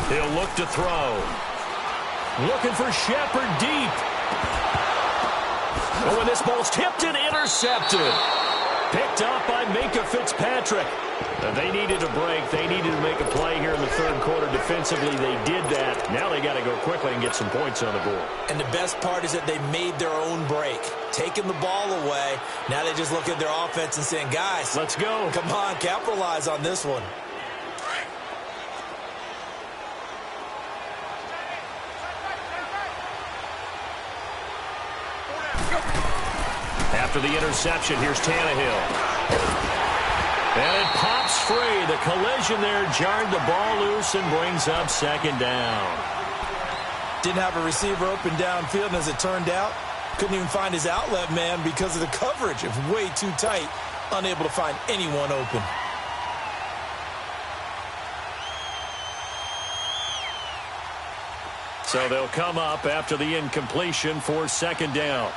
He'll look to throw. Looking for Shepard deep. Oh, and this ball's tipped and intercepted. Picked up by Minka Fitzpatrick. They needed a break. They needed to make a play here in the third quarter defensively. They did that. Now they got to go quickly and get some points on the board. And the best part is that they made their own break. Taking the ball away. Now they just look at their offense and saying, guys, let's go. Come on, capitalize on this one. After the interception, here's Tannehill. And it pops free. The collision there jarred the ball loose and brings up 2nd down. Didn't have a receiver open downfield, and as it turned out, couldn't even find his outlet man because of the coverage. It was way too tight, unable to find anyone open. So they'll come up after the incompletion for 2nd down.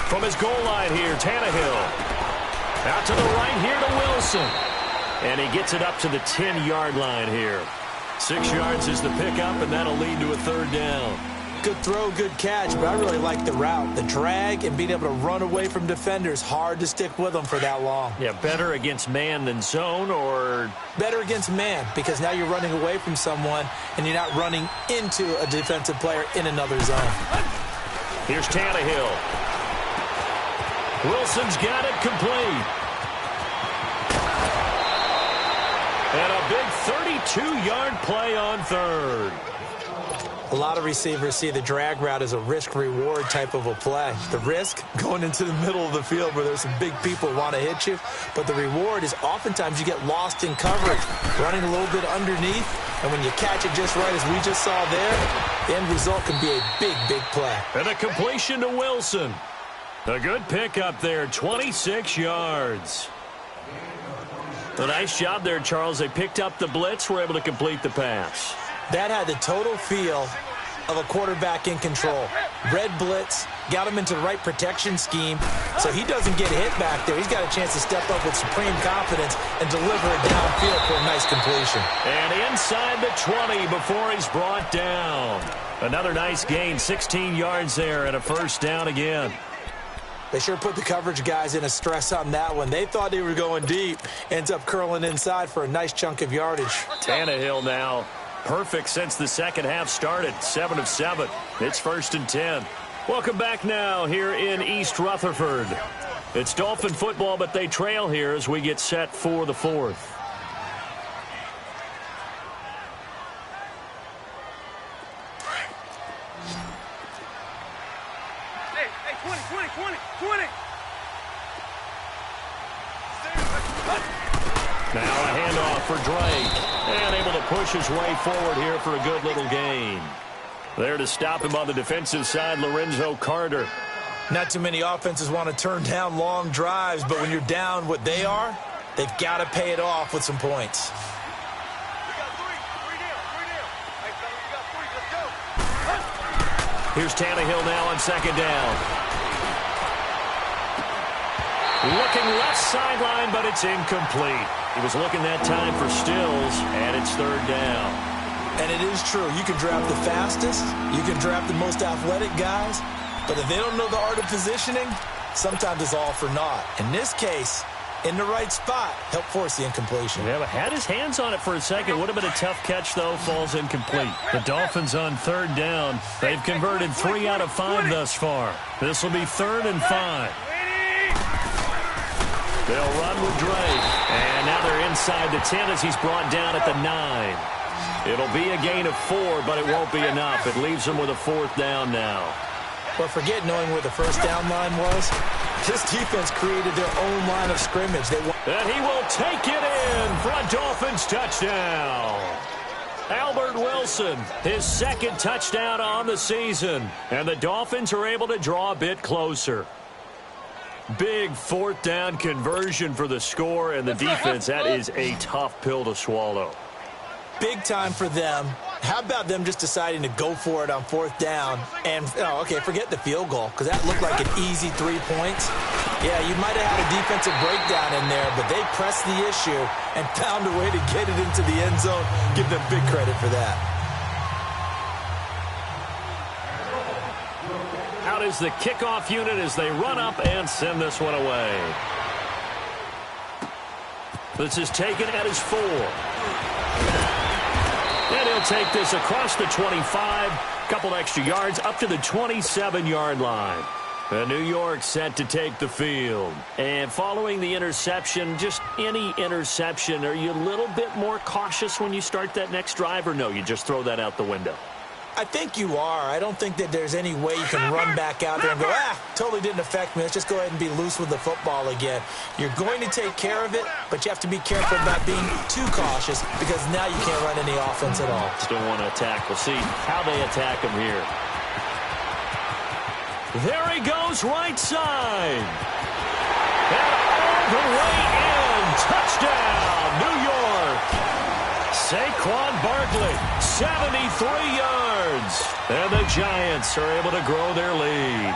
From his goal line here, Tannehill. Out to the right here to Wilson. And he gets it up to the 10-yard line here. 6 yards is the pickup, and that'll lead to a 3rd down. Good throw, good catch, but I really like the route. The drag and being able to run away from defenders, hard to stick with them for that long. Yeah, better against man than zone, or? Better against man, because now you're running away from someone, and you're not running into a defensive player in another zone. Here's Tannehill. Wilson's got it complete. And a big 32-yard play on 3rd. A lot of receivers see the drag route as a risk-reward type of a play. The risk, going into the middle of the field where there's some big people who want to hit you. But the reward is oftentimes you get lost in coverage, running a little bit underneath. And when you catch it just right, as we just saw there, the end result can be a big, big play. And a completion to Wilson. A good pickup there, 26 yards. A nice job there, Charles. They picked up the blitz, were able to complete the pass. That had the total feel of a quarterback in control. Red blitz, got him into the right protection scheme, so he doesn't get hit back there. He's got a chance to step up with supreme confidence and deliver it downfield for a nice completion. And inside the 20 before he's brought down. Another nice gain, 16 yards there, and a first down again. They sure put the coverage guys in a stress on that one. They thought they were going deep. Ends up curling inside for a nice chunk of yardage. Tannehill now perfect since the second half started. 7 of 7. It's 1st and 10. Welcome back now here in East Rutherford. It's Dolphin football, but they trail here as we get set for the 4th. Hey, 20. Now a handoff for Drake. And able to push his way forward here for a good little gain. There to stop him on the defensive side, Lorenzo Carter. Not too many offenses want to turn down long drives, but when you're down what they are, they've got to pay it off with some points. Here's Tannehill now on second down. Looking left sideline, but it's incomplete. He was looking that time for Stills, and it's third down. And it is true. You can draft the fastest. You can draft the most athletic guys. But if they don't know the art of positioning, sometimes it's all for naught. In this case, in the right spot, help force the incompletion. Yeah, but had his hands on it for a second. Would have been a tough catch, though. Falls incomplete. The Dolphins on third down. They've converted 3 out of 5 thus far. This will be 3rd and 5. They'll run with Drake. And now they're inside the 10 as he's brought down at the 9. It'll be a gain of 4, but it won't be enough. It leaves them with a 4th down now. But forget knowing where the first down line was. This defense created their own line of scrimmage. And he will take it in for a Dolphins touchdown. Albert Wilson, his 2nd touchdown on the season. And the Dolphins are able to draw a bit closer. Big 4th down conversion for the score, and the defense, that is a tough pill to swallow. Big time for them. How about them just deciding to go for it on 4th down? And, forget the field goal, because that looked like an easy 3 points. Yeah, you might have had a defensive breakdown in there, but they pressed the issue and found a way to get it into the end zone. Give them big credit for that. Out is the kickoff unit as they run up and send this one away. This is taken at his 4. And he'll take this across the 25, couple extra yards up to the 27-yard line. And New York set to take the field. And following the interception, just any interception, are you a little bit more cautious when you start that next drive, or no, you just throw that out the window? I think you are. I don't think that there's any way you can run back out there and go, totally didn't affect me. Let's just go ahead and be loose with the football again. You're going to take care of it, but you have to be careful about being too cautious because now you can't run any offense at all. Still want to attack. We'll see how they attack him here. There he goes, right side. And all the way in. Touchdown, New York. Saquon Barkley, 73 yards. And the Giants are able to grow their lead.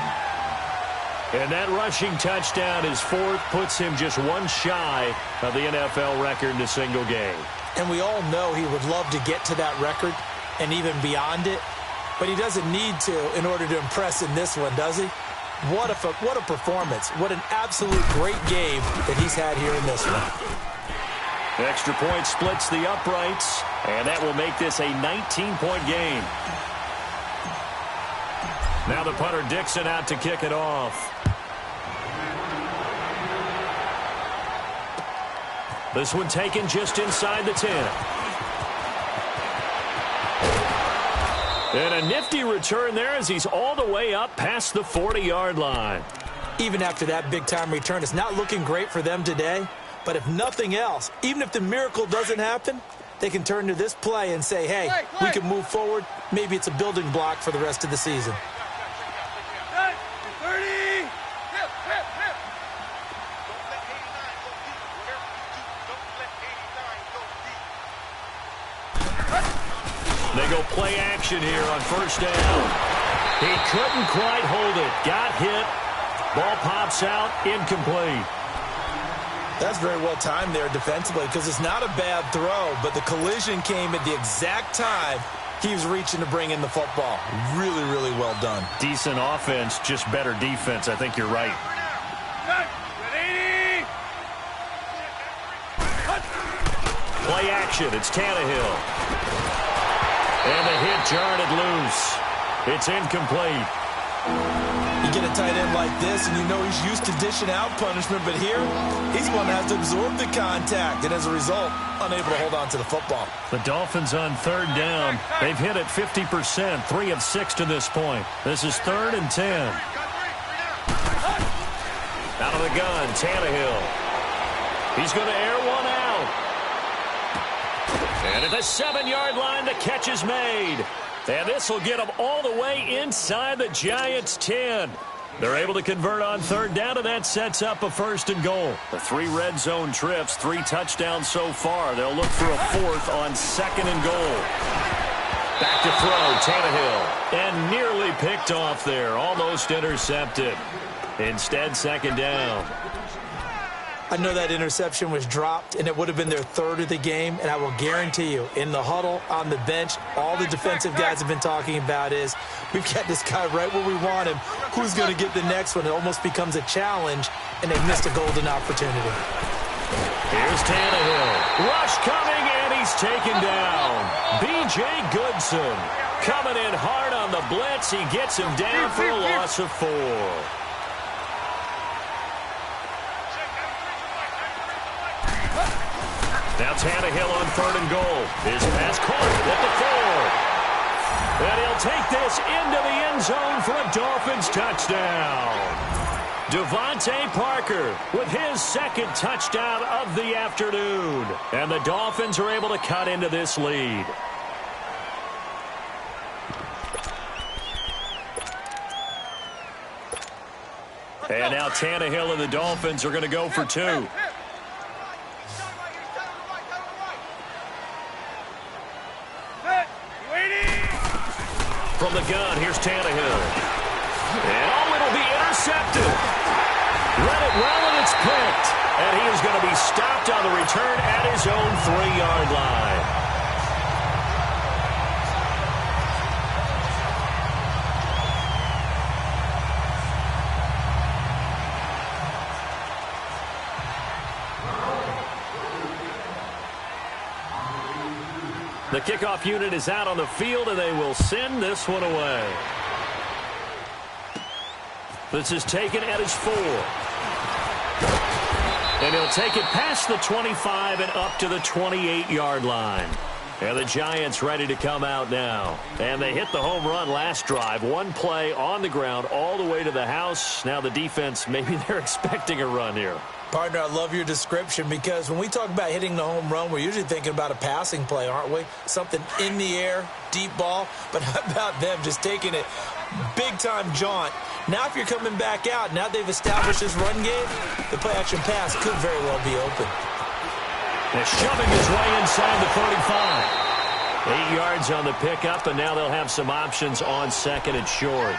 And that rushing touchdown is 4th, puts him just 1 shy of the NFL record in a single game. And we all know he would love to get to that record and even beyond it, but he doesn't need to in order to impress in this one, does he? What a performance. What an absolute great game that he's had here in this one. Extra point splits the uprights, and that will make this a 19-point game. Now the punter Dixon out to kick it off. This one taken just inside the 10. And a nifty return there as he's all the way up past the 40-yard line. Even after that big-time return, it's not looking great for them today. But if nothing else, even if the miracle doesn't happen, they can turn to this play and say, hey, we can move forward. Maybe it's a building block for the rest of the season. 30. They go play action here on 1st down. He couldn't quite hold it. Got hit. Ball pops out. Incomplete. That's very well timed there defensively because it's not a bad throw, but the collision came at the exact time he was reaching to bring in the football. Really, really well done. Decent offense, just better defense. I think you're right. Play action. It's Tannehill. And the hit jarred it loose. It's incomplete. You get a tight end like this, and you know he's used to dishing out punishment, but here, he's going to have to absorb the contact, and as a result, unable to hold on to the football. The Dolphins on 3rd down. They've hit it 50%, 3 of 6 to this point. This is 3rd and 10. Out of the gun, Tannehill. He's going to air one out. And at the 7-yard line, the catch is made. And this will get them all the way inside the Giants' 10. They're able to convert on third down, and that sets up a 1st and goal. The 3 red zone trips, 3 touchdowns so far. They'll look for a 4th on 2nd and goal. Back to throw, Tannehill. And nearly picked off there, almost intercepted. Instead, 2nd down. I know that interception was dropped, and it would have been their 3rd of the game, and I will guarantee you, in the huddle, on the bench, all the defensive guys have been talking about is, we've got this guy right where we want him. Who's going to get the next one? It almost becomes a challenge, and they missed a golden opportunity. Here's Tannehill. Rush coming, and he's taken down. B.J. Goodson coming in hard on the blitz. He gets him down for a loss of 4. Now Tannehill on 3rd and goal. His pass caught at the 4. And he'll take this into the end zone for a Dolphins touchdown. Devontae Parker with his 2nd touchdown of the afternoon. And the Dolphins are able to cut into this lead. And now Tannehill and the Dolphins are going to go for 2. From the gun, here's Tannehill. And it'll be intercepted. Read it well, and it's picked. And he is going to be stopped on the return at his own 3-yard line. The kickoff unit is out on the field, and they will send this one away. This is taken at his 4. And he'll take it past the 25 and up to the 28-yard line. And the Giants ready to come out now. And they hit the home run last drive. 1 play on the ground all the way to the house. Now the defense, maybe they're expecting a run here. Partner, I love your description because when we talk about hitting the home run, we're usually thinking about a passing play, aren't we? Something in the air, deep ball. But how about them just taking it big-time jaunt? Now if you're coming back out, now they've established this run game, the play-action pass could very well be open. They're shoving his way inside the 35. 8 yards on the pickup, and now they'll have some options on 2nd and short.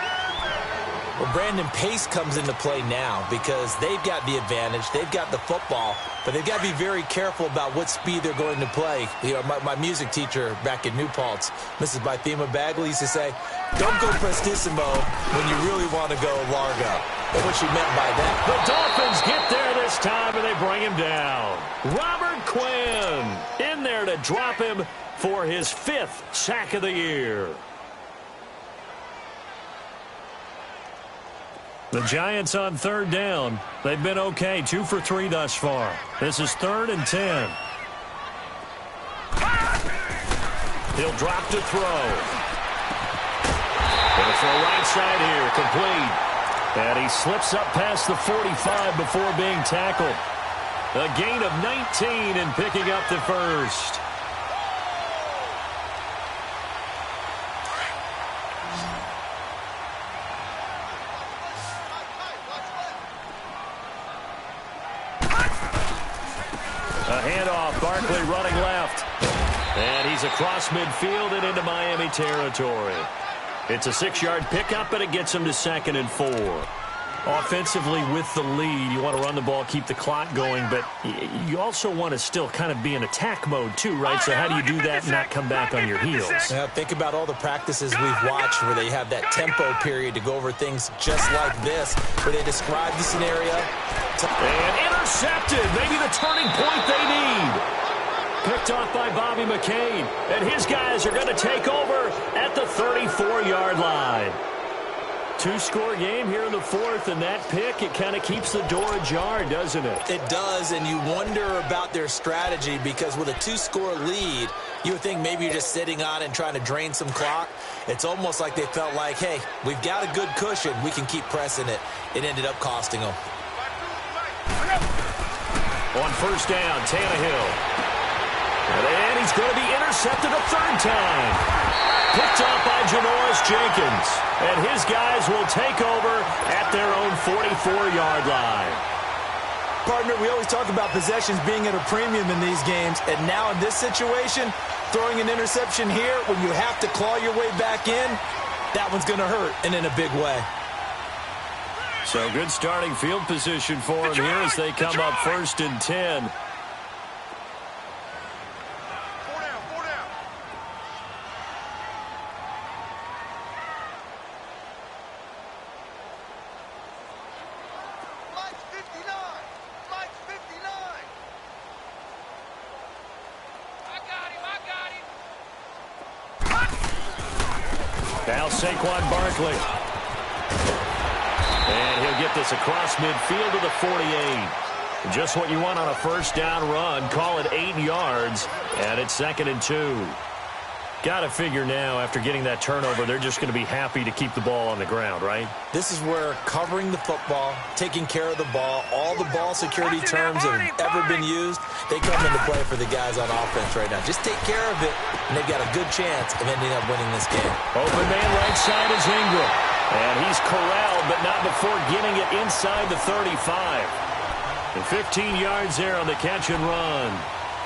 Well, Brandon, pace comes into play now because they've got the advantage. They've got the football, but they've got to be very careful about what speed they're going to play. You know, my music teacher back in New Paltz, Mrs. Bythema Bagley, used to say, don't go prestissimo when you really want to go largo. That's what she meant by that. The Dolphins get there this time, and they bring him down. Robert Quinn in there to drop him for his 5th sack of the year. The Giants on 3rd down. They've been okay, 2 for 3 thus far. This is 3rd and 10. He'll drop to throw. Going for a right side here, complete. And he slips up past the 45 before being tackled. A gain of 19 and picking up the 1st. A handoff, Barkley running left. And he's across midfield and into Miami territory. It's a 6-yard pickup, and it gets him to 2nd and 4. Offensively with the lead, you want to run the ball, keep the clock going, but you also want to still kind of be in attack mode too, right? So how do you do that and not come back on your heels? Now, think about all the practices we've watched where they have that tempo period to go over things just like this, where they describe the scenario. And intercepted, maybe the turning point they need. Picked off by Bobby McCain, and his guys are going to take over at the 34-yard line. 2-score game here in the 4th, and that pick, it kind of keeps the door ajar, doesn't it? It does, and you wonder about their strategy because with a 2-score lead, you would think maybe you're just sitting on it and trying to drain some clock. It's almost like they felt like, hey, we've got a good cushion. We can keep pressing it. It ended up costing them. On 1st down, Tannehill. And he's going to be intercepted a 3rd time. Picked up by Janoris Jenkins. And his guys will take over at their own 44-yard line. Partner, we always talk about possessions being at a premium in these games. And now in this situation, throwing an interception here when you have to claw your way back in, that one's going to hurt, and in a big way. So good starting field position for them here as they come up 1st and 10. Now Saquon Barkley. And he'll get this across midfield to the 48. Just what you want on a first down run. Call it 8 yards. And it's 2nd and 2. Got to figure now, after getting that turnover, they're just going to be happy to keep the ball on the ground, right? This is where covering the football, taking care of the ball, all the ball security terms that have ever been used, they come into play for the guys on offense right now. Just take care of it, and they've got a good chance of ending up winning this game. Open man right side is Ingram. And he's corralled, but not before getting it inside the 35. And 15 yards there on the catch and run.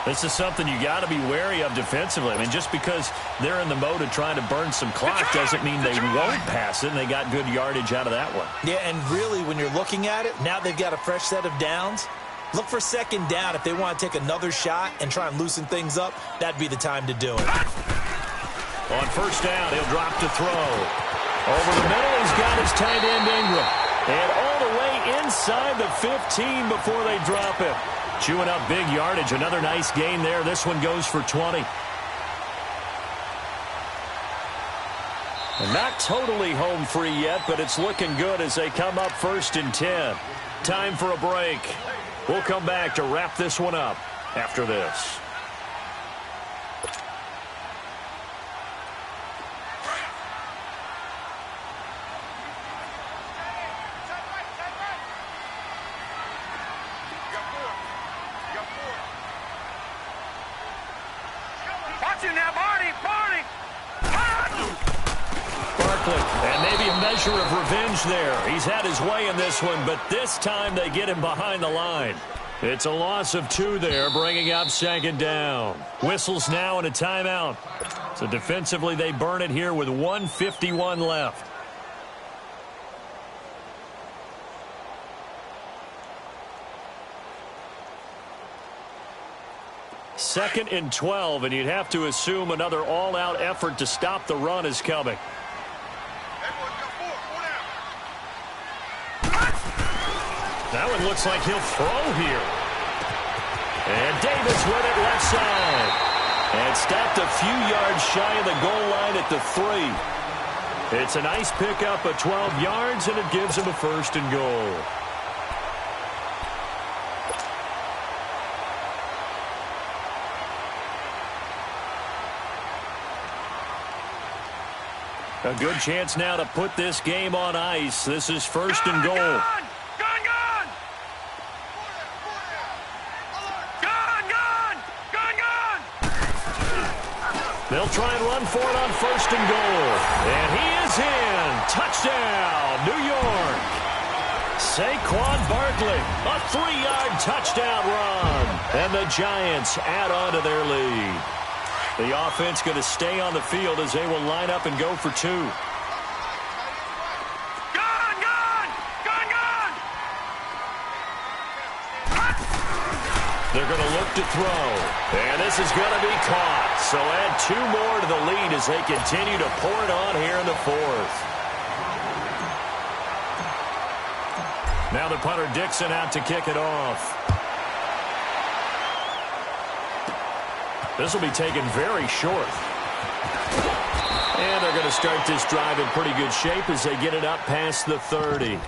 This is something you got to be wary of defensively. I mean, just because they're in the mode of trying to burn some clock doesn't mean they won't pass it, and they got good yardage out of that one. Yeah, and really, when you're looking at it, now they've got a fresh set of downs. Look for 2nd down. If they want to take another shot and try and loosen things up, that'd be the time to do it. On 1st down, he'll drop to throw. Over the middle, he's got his tight end Ingram. And all the way inside the 15 before they drop him. Chewing up big yardage. Another nice gain there. This one goes for 20. And not totally home free yet, but it's looking good as they come up 1st and 10. Time for a break. We'll come back to wrap this one up after this. And maybe a measure of revenge there. He's had his way in this one, but this time they get him behind the line. It's a loss of 2 there, bringing up 2nd down. Whistles now and a timeout. So defensively, they burn it here with 1:51 left. Second and 12, and you'd have to assume another all-out effort to stop the run is coming. That one looks like he'll throw here. And Davis with it left side. And stopped a few yards shy of the goal line at the 3. It's a nice pickup of 12 yards, and it gives him a 1st and goal. A good chance now to put this game on ice. This is 1st and goal. They'll try and run for it on 1st and goal. And he is in. Touchdown, New York. Saquon Barkley, a 3-yard touchdown run. And the Giants add on to their lead. The offense going to stay on the field as they will line up and go for 2. They're going to look to throw. And this is going to be caught. So add 2 more to the lead as they continue to pour it on here in the 4th. Now the punter Dixon out to kick it off. This will be taken very short. And they're going to start this drive in pretty good shape as they get it up past the 30.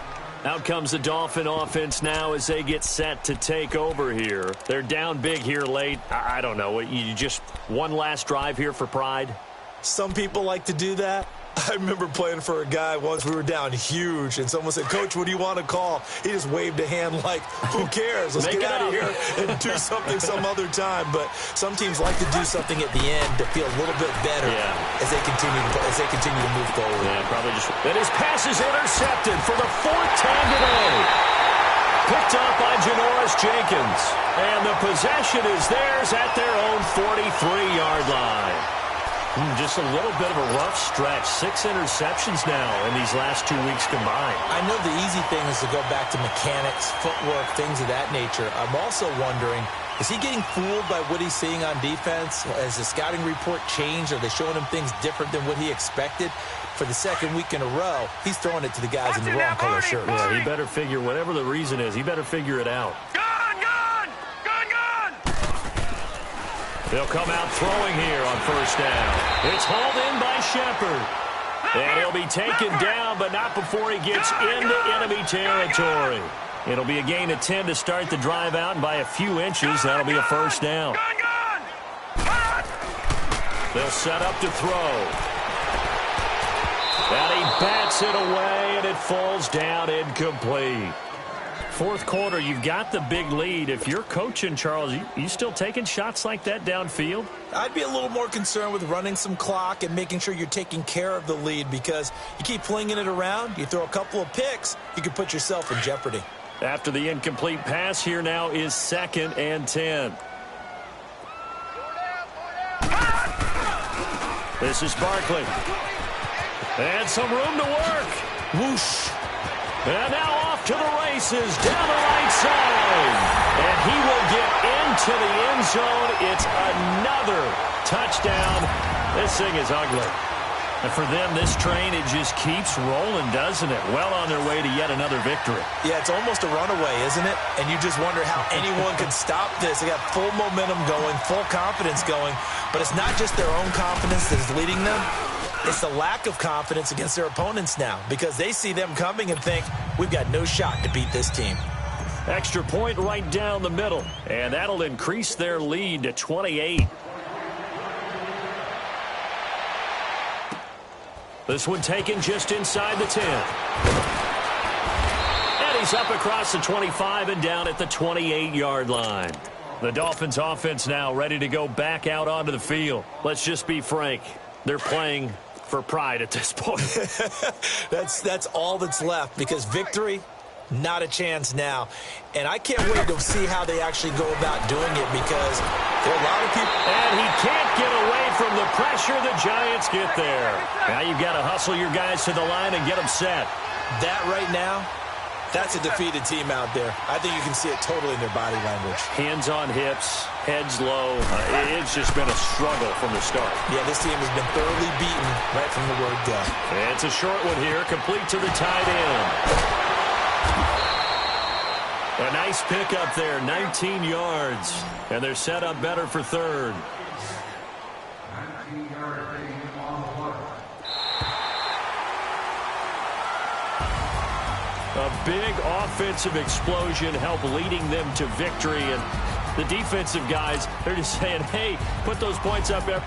Out comes the Dolphin offense now as they get set to take over here. They're down big here late. I don't know. You just one last drive here for pride? Some people like to do that. I remember playing for a guy once. We were down huge, and someone said, "Coach, what do you want to call?" He just waved a hand like, "Who cares? Let's get out of here and do something some other time." But some teams like to do something at the end to feel a little bit better as they continue to move forward. Yeah, probably just. And his pass is intercepted for the fourth time today. Picked up by Janoris Jenkins. And the possession is theirs at their own 43-yard line. Just a little bit of a rough stretch. 6 interceptions now in these last 2 weeks combined. I know the easy thing is to go back to mechanics, footwork, things of that nature. I'm also wondering, is he getting fooled by what he's seeing on defense? Has the scouting report changed? Are they showing him things different than what he expected? For the second week in a row, he's throwing it to the guys in the wrong color shirts. Yeah, he better figure, whatever the reason is, he better figure it out. They'll come out throwing here on first down. It's hauled in by Shepard. And he'll be taken down, but not before he gets into enemy territory. It'll be a gain of 10 to start the drive out, and by a few inches, that'll be a first down. They'll set up to throw. And he bats it away, and it falls down incomplete. Fourth quarter, you've got the big lead. If you're coaching, Charles, you still taking shots like that downfield? I'd be a little more concerned with running some clock and making sure you're taking care of the lead, because you keep flinging it around, you throw a couple of picks, you could put yourself in jeopardy. After the incomplete pass, here now is 2nd and 10. This is Barkley. And some room to work. Whoosh. And now off to the races down the right side. And he will get into the end zone. It's another touchdown. This thing is ugly. And for them, this train, it just keeps rolling, doesn't it? Well on their way to yet another victory. Yeah, it's almost a runaway, isn't it? And you just wonder how anyone can stop this. They got full momentum going, full confidence going. But it's not just their own confidence that is leading them. It's the lack of confidence against their opponents now, because they see them coming and think, we've got no shot to beat this team. Extra point right down the middle, and that'll increase their lead to 28. This one taken just inside the 10. And he's up across the 25 and down at the 28-yard line. The Dolphins offense now ready to go back out onto the field. Let's just be frank. They're playing for pride at this point. That's all that's left, because victory, not a chance now. And I can't wait to see how they actually go about doing it, because there are a lot of people. And he can't get away from the pressure. The Giants get there. Now you've got to hustle your guys to the line and get them set. That right now, that's a defeated team out there. I think you can see it totally in their body language. Hands on hips, heads low. It's just been a struggle from the start. Yeah, this team has been thoroughly beaten right from the word go. And it's a short one here, complete to the tight end. A nice pickup there, 19 yards. And they're set up better for third. A big offensive explosion helped leading them to victory. And the defensive guys, they're just saying, hey, put those points up there.